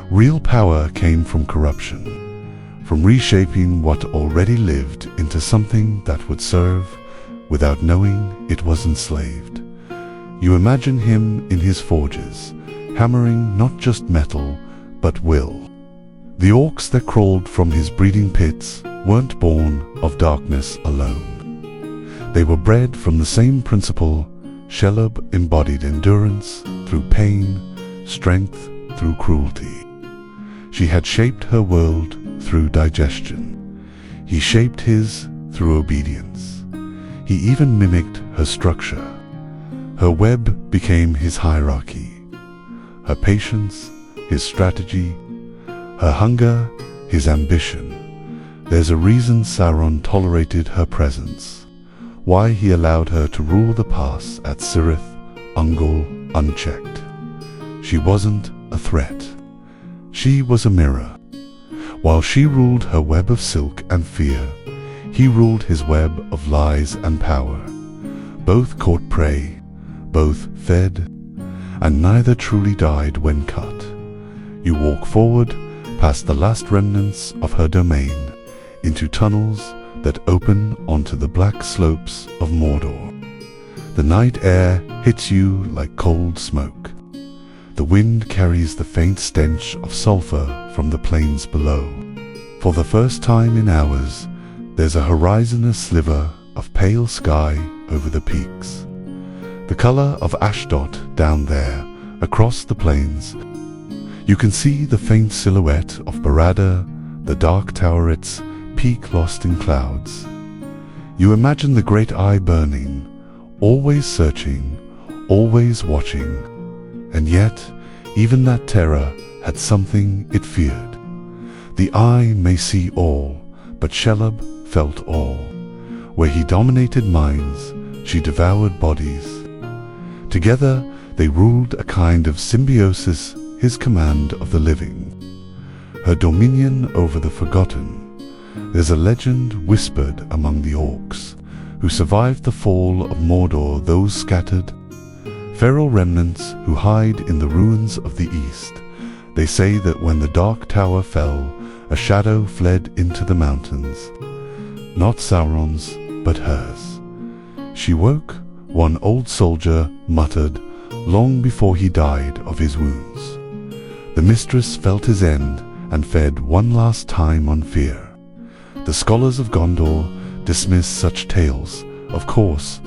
Real power came from corruption, from reshaping what already lived into something that would serve without knowing it was enslaved. You imagine him in his forges, hammering not just metal, but will. The orcs that crawled from his breeding pits weren't born of darkness alone. They were bred from the same principle. Shelob embodied endurance through pain, strength through cruelty. She had shaped her world through digestion. He shaped his through obedience. He even mimicked her structure. Her web became his hierarchy. Her patience, his strategy. Her hunger, his ambition. There's a reason Sauron tolerated her presence, why he allowed her to rule the pass at Cirith Ungol unchecked. She wasn't a threat. She was a mirror. While she ruled her web of silk and fear, he ruled his web of lies and power. Both caught prey, both fed, and neither truly died when cut. You walk forward, past the last remnants of her domain, into tunnels that open onto the black slopes of Mordor. The night air hits you like cold smoke. The wind carries the faint stench of sulfur from the plains below. For the first time in hours, there's a horizon, a sliver of pale sky over the peaks. The color of Ashdod down there, across the plains. You can see the faint silhouette of Barada, the dark tower, its peak lost in clouds. You imagine the great eye burning, always searching, always watching. And yet, even that terror had something it feared. The eye may see all, but Shelob felt all. Where he dominated minds, she devoured bodies. Together, they ruled a kind of symbiosis, his command of the living, her dominion over the forgotten. There's a legend whispered among the orcs, who survived the fall of Mordor, those scattered, feral remnants who hide in the ruins of the east. They say that when the dark tower fell, a shadow fled into the mountains. Not Sauron's, but hers. She woke, one old soldier muttered, long before he died of his wounds. The mistress felt his end and fed one last time on fear. The scholars of Gondor dismiss such tales, of course.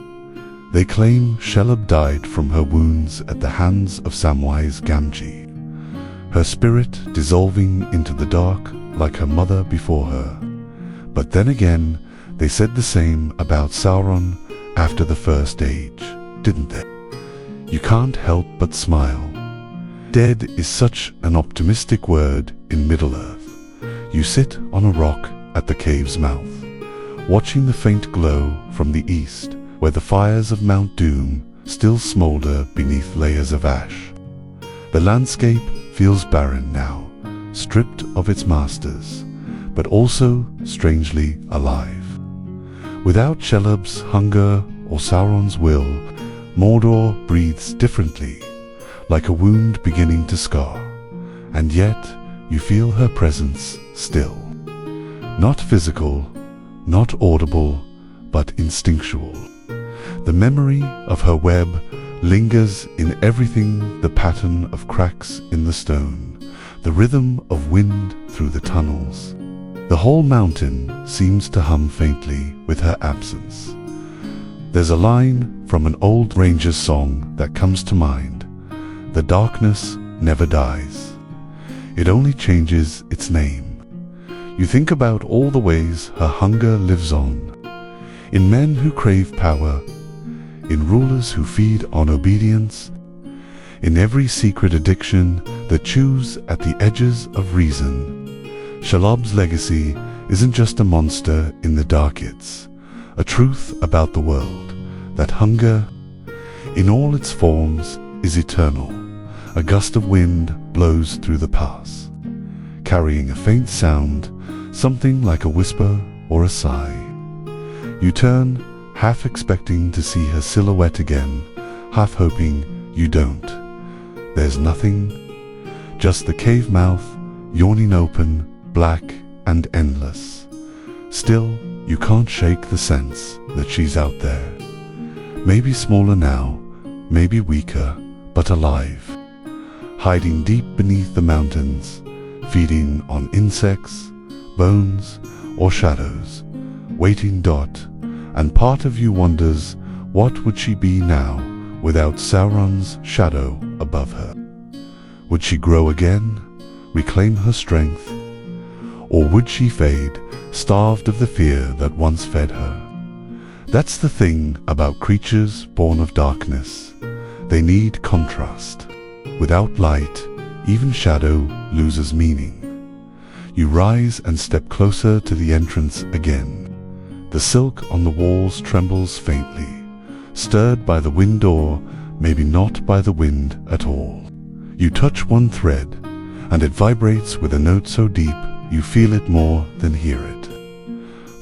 They claim Shelob died from her wounds at the hands of Samwise Gamgee, her spirit dissolving into the dark like her mother before her. But then again, they said the same about Sauron after the First Age, didn't they? You can't help but smile. Dead is such an optimistic word in Middle-earth. You sit on a rock at the cave's mouth, watching the faint glow from the east, where the fires of Mount Doom still smolder beneath layers of ash. The landscape feels barren now, stripped of its masters, but also strangely alive. Without Shelob's hunger or Sauron's will, Mordor breathes differently, like a wound beginning to scar, and yet you feel her presence still. Not physical, not audible, but instinctual. The memory of her web lingers in everything, the pattern of cracks in the stone, the rhythm of wind through the tunnels. The whole mountain seems to hum faintly with her absence. There's a line from an old ranger's song that comes to mind. The darkness never dies. It only changes its name. You think about all the ways her hunger lives on. In men who crave power, in rulers who feed on obedience, in every secret addiction that chews at the edges of reason. Shelob's legacy isn't just a monster in the dark, it's a truth about the world, that hunger, in all its forms, is eternal. A gust of wind blows through the pass, carrying a faint sound, something like a whisper or a sigh. You turn, half expecting to see her silhouette again, half hoping you don't. There's nothing, just the cave mouth, yawning open, black and endless. Still, you can't shake the sense that she's out there. Maybe smaller now, maybe weaker, but alive. Hiding deep beneath the mountains, feeding on insects, bones, or shadows, waiting. And part of you wonders, what would she be now without Sauron's shadow above her? Would she grow again, reclaim her strength? Or would she fade, starved of the fear that once fed her? That's the thing about creatures born of darkness. They need contrast. Without light, even shadow loses meaning. You rise and step closer to the entrance again. The silk on the walls trembles faintly, stirred by the wind or maybe not by the wind at all. You touch one thread, and it vibrates with a note so deep you feel it more than hear it.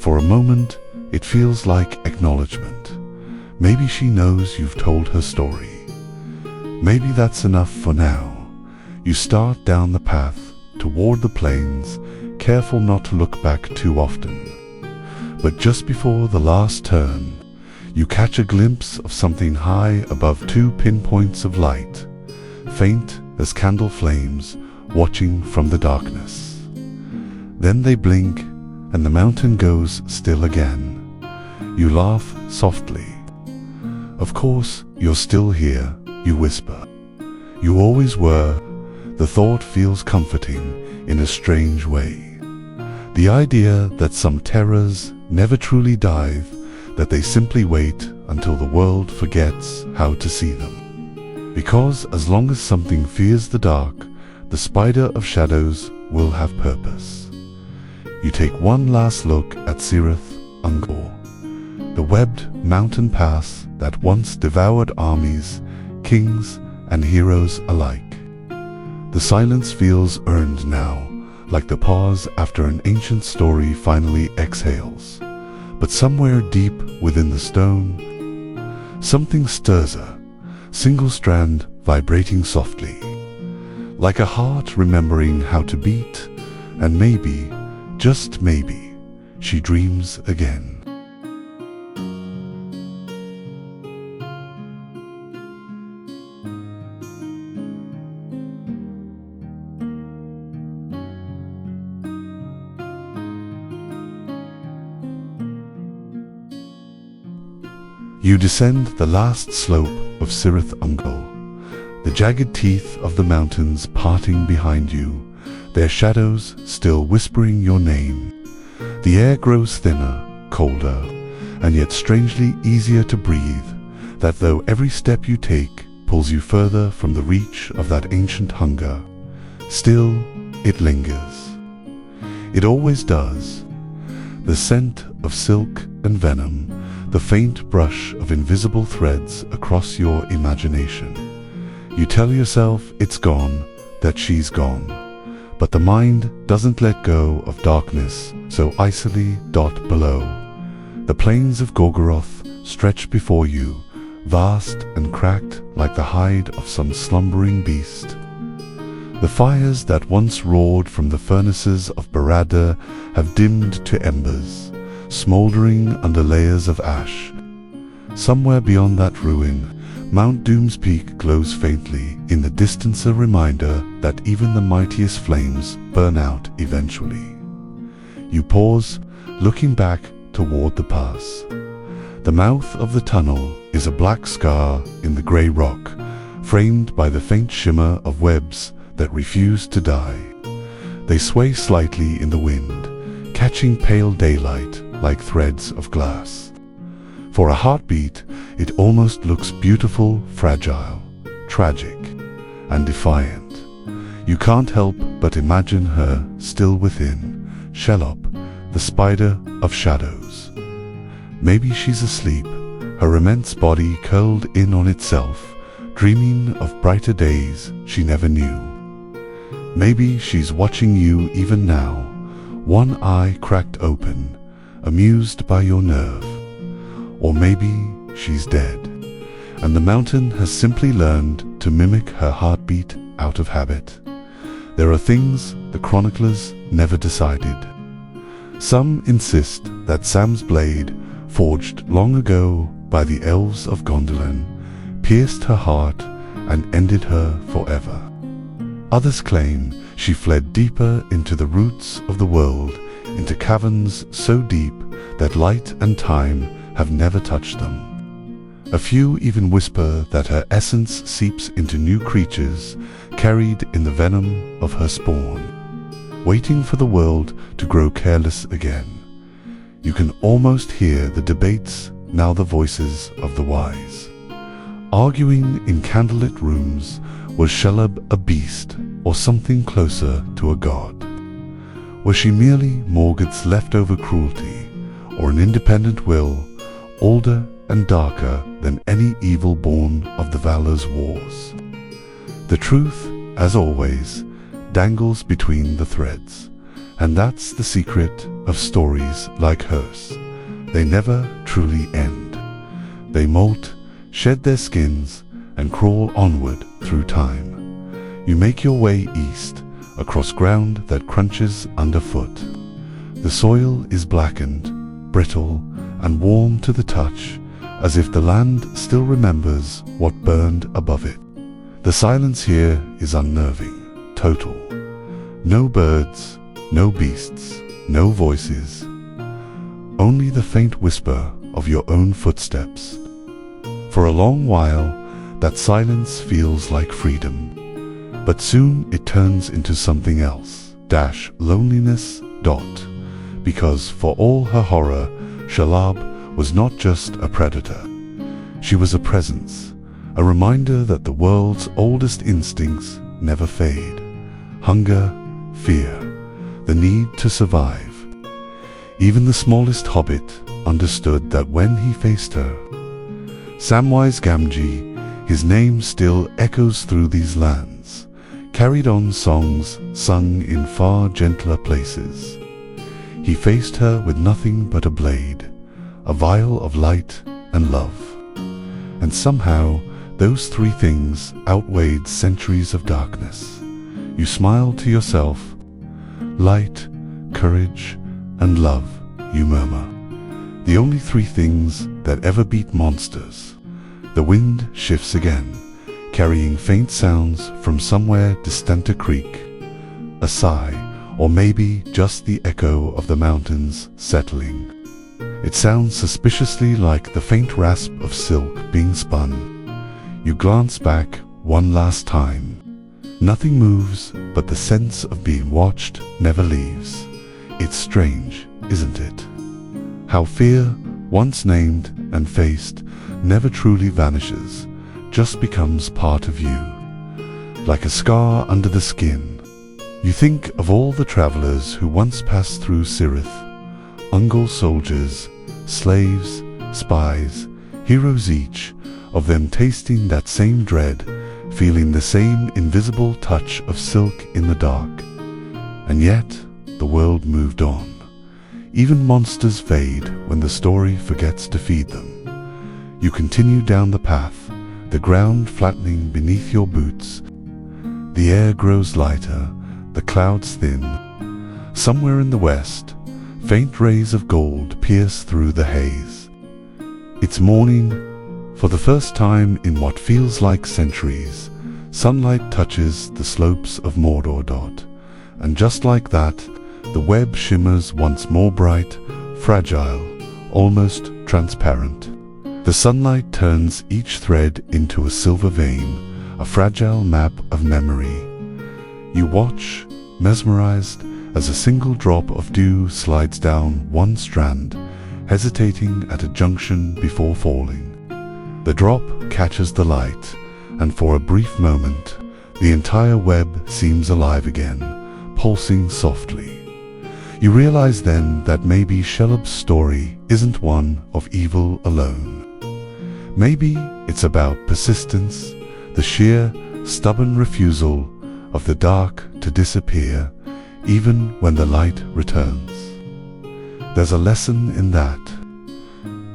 For a moment, it feels like acknowledgement. Maybe she knows you've told her story. Maybe that's enough for now. You start down the path toward the plains, careful not to look back too often. But just before the last turn, you catch a glimpse of something high above 2 pinpoints of light, faint as candle flames, watching from the darkness. Then they blink, and the mountain goes still again. You laugh softly. Of course, you're still here, you whisper. You always were. The thought feels comforting in a strange way. The idea that some terrors never truly die, that they simply wait until the world forgets how to see them. Because as long as something fears the dark, the spider of shadows will have purpose. You take one last look at Cirith Ungol, the webbed mountain pass that once devoured armies, kings and heroes alike. The silence feels earned now, like the pause after an ancient story finally exhales. But somewhere deep within the stone, something stirs her, single strand vibrating softly, like a heart remembering how to beat, and maybe, just maybe, she dreams again. You descend the last slope of Cirith Ungol, the jagged teeth of the mountains parting behind you, their shadows still whispering your name. The air grows thinner, colder, and yet strangely easier to breathe, that though every step you take pulls you further from the reach of that ancient hunger, still it lingers. It always does. The scent of silk and venom, the faint brush of invisible threads across your imagination. You tell yourself it's gone, that she's gone. But the mind doesn't let go of darkness so icily below. The plains of Gorgoroth stretch before you, vast and cracked like the hide of some slumbering beast. The fires that once roared from the furnaces of Barad-dûr have dimmed to embers, smouldering under layers of ash. Somewhere beyond that ruin, Mount Doom's peak glows faintly, in the distance a reminder that even the mightiest flames burn out eventually. You pause, looking back toward the pass. The mouth of the tunnel is a black scar in the grey rock, framed by the faint shimmer of webs that refuse to die. They sway slightly in the wind, catching pale daylight like threads of glass. For a heartbeat, it almost looks beautiful, fragile, tragic, and defiant. You can't help but imagine her still within, Shelob, the spider of shadows. Maybe she's asleep, her immense body curled in on itself, dreaming of brighter days she never knew. Maybe she's watching you even now, one eye cracked open, amused by your nerve. Or maybe she's dead, and the mountain has simply learned to mimic her heartbeat out of habit. There are things the chroniclers never decided. Some insist that Sam's blade, forged long ago by the elves of Gondolin, pierced her heart and ended her forever. Others claim she fled deeper into the roots of the world, into caverns so deep that light and time have never touched them. A few even whisper that her essence seeps into new creatures, carried in the venom of her spawn, waiting for the world to grow careless again. You can almost hear the debates, now the voices of the wise, arguing in candlelit rooms. Was Shelob a beast, or something closer to a god? Was she merely Morgoth's leftover cruelty, or an independent will, older and darker than any evil born of the Valar's wars? The truth, as always, dangles between the threads, and that's the secret of stories like hers. They never truly end. They molt, shed their skins, and crawl onward through time. You make your way east, across ground that crunches underfoot. The soil is blackened, brittle, and warm to the touch, as if the land still remembers what burned above it. The silence here is unnerving, total. No birds, no beasts, no voices. Only the faint whisper of your own footsteps. For a long while, that silence feels like freedom, but soon it turns into something else, loneliness, because for all her horror, Shelob was not just a predator. She was a presence, a reminder that the world's oldest instincts never fade. Hunger, fear, the need to survive. Even the smallest hobbit understood that when he faced her. Samwise Gamgee, his name still echoes through these lands, carried on songs sung in far gentler places. He faced her with nothing but a blade, a vial of light and love. And somehow, those three things outweighed centuries of darkness. You smiled to yourself. Light, courage, and love, you murmur. The only three things that ever beat monsters. The wind shifts again, carrying faint sounds from somewhere distant a creek. A sigh, or maybe just the echo of the mountains settling. It sounds suspiciously like the faint rasp of silk being spun. You glance back one last time. Nothing moves, but the sense of being watched never leaves. It's strange, isn't it? How fear, once named and faced, never truly vanishes, just becomes part of you. Like a scar under the skin. You think of all the travelers who once passed through Cirith, Ungol soldiers, slaves, spies, heroes each, of them tasting that same dread, feeling the same invisible touch of silk in the dark. And yet, the world moved on. Even monsters fade when the story forgets to feed them. You continue down the path, the ground flattening beneath your boots. The air grows lighter, the clouds thin. Somewhere in the west, faint rays of gold pierce through the haze. It's morning. For the first time in what feels like centuries, sunlight touches the slopes of Mordor. And just like that, the web shimmers once more bright, fragile, almost transparent. The sunlight turns each thread into a silver vein, a fragile map of memory. You watch, mesmerized, as a single drop of dew slides down one strand, hesitating at a junction before falling. The drop catches the light, and for a brief moment, the entire web seems alive again, pulsing softly. You realize then that maybe Shelob's story isn't one of evil alone. Maybe it's about persistence, the sheer, stubborn refusal of the dark to disappear, even when the light returns. There's a lesson in that.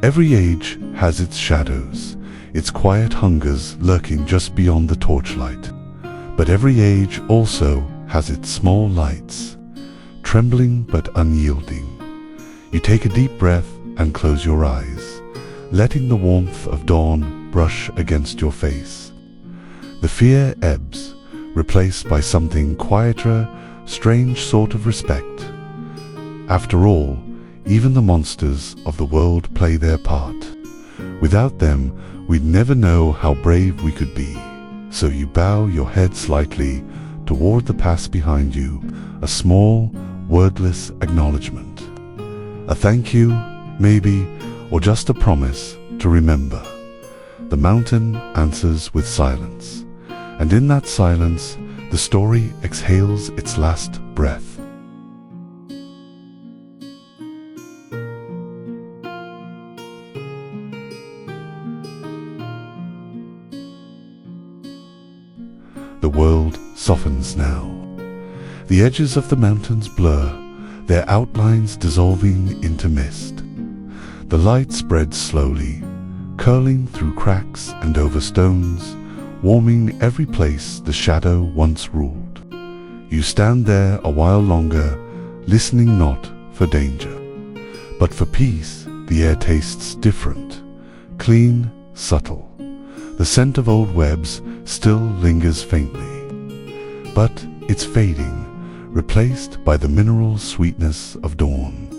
Every age has its shadows, its quiet hungers lurking just beyond the torchlight. But every age also has its small lights, trembling but unyielding. You take a deep breath and close your eyes, letting the warmth of dawn brush against your face. The fear ebbs, replaced by something quieter, strange sort of respect. After all, even the monsters of the world play their part. Without them, we'd never know how brave we could be. So you bow your head slightly toward the past behind you, a small, wordless acknowledgement. A thank you, maybe, or just a promise to remember. The mountain answers with silence, and in that silence, the story exhales its last breath. The world softens now. The edges of the mountains blur, their outlines dissolving into mist. The light spreads slowly, curling through cracks and over stones, warming every place the shadow once ruled. You stand there a while longer, listening not for danger, but for peace. The air tastes different, clean, subtle. The scent of old webs still lingers faintly, but it's fading, replaced by the mineral sweetness of dawn.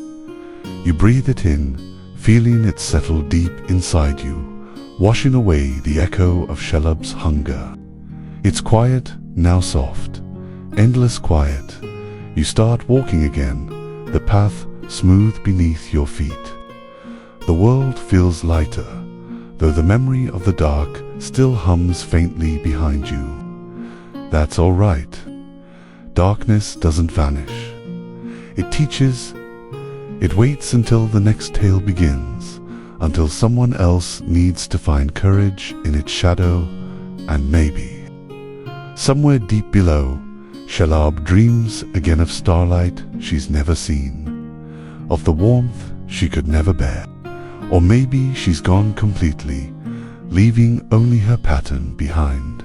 You breathe it in, feeling it settle deep inside you, washing away the echo of Shelob's hunger. It's quiet, now soft, endless quiet. You start walking again, the path smooth beneath your feet. The world feels lighter, though the memory of the dark still hums faintly behind you. That's all right. Darkness doesn't vanish. It teaches. It waits until the next tale begins, until someone else needs to find courage in its shadow, and maybe, somewhere deep below, Shelob dreams again of starlight she's never seen, of the warmth she could never bear. Or maybe she's gone completely, leaving only her pattern behind,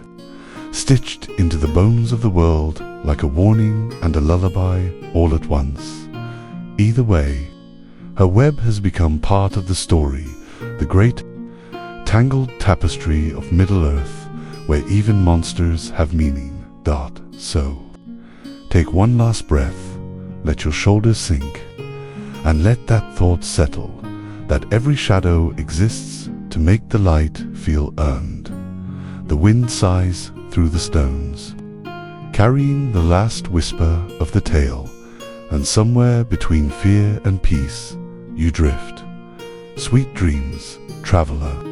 stitched into the bones of the world like a warning and a lullaby all at once. Either way, her web has become part of the story, the great, tangled tapestry of Middle-earth, where even monsters have meaning. So, take one last breath, let your shoulders sink, and let that thought settle, that every shadow exists to make the light feel earned. The wind sighs through the stones, carrying the last whisper of the tale, and somewhere between fear and peace, you drift. Sweet dreams, traveler.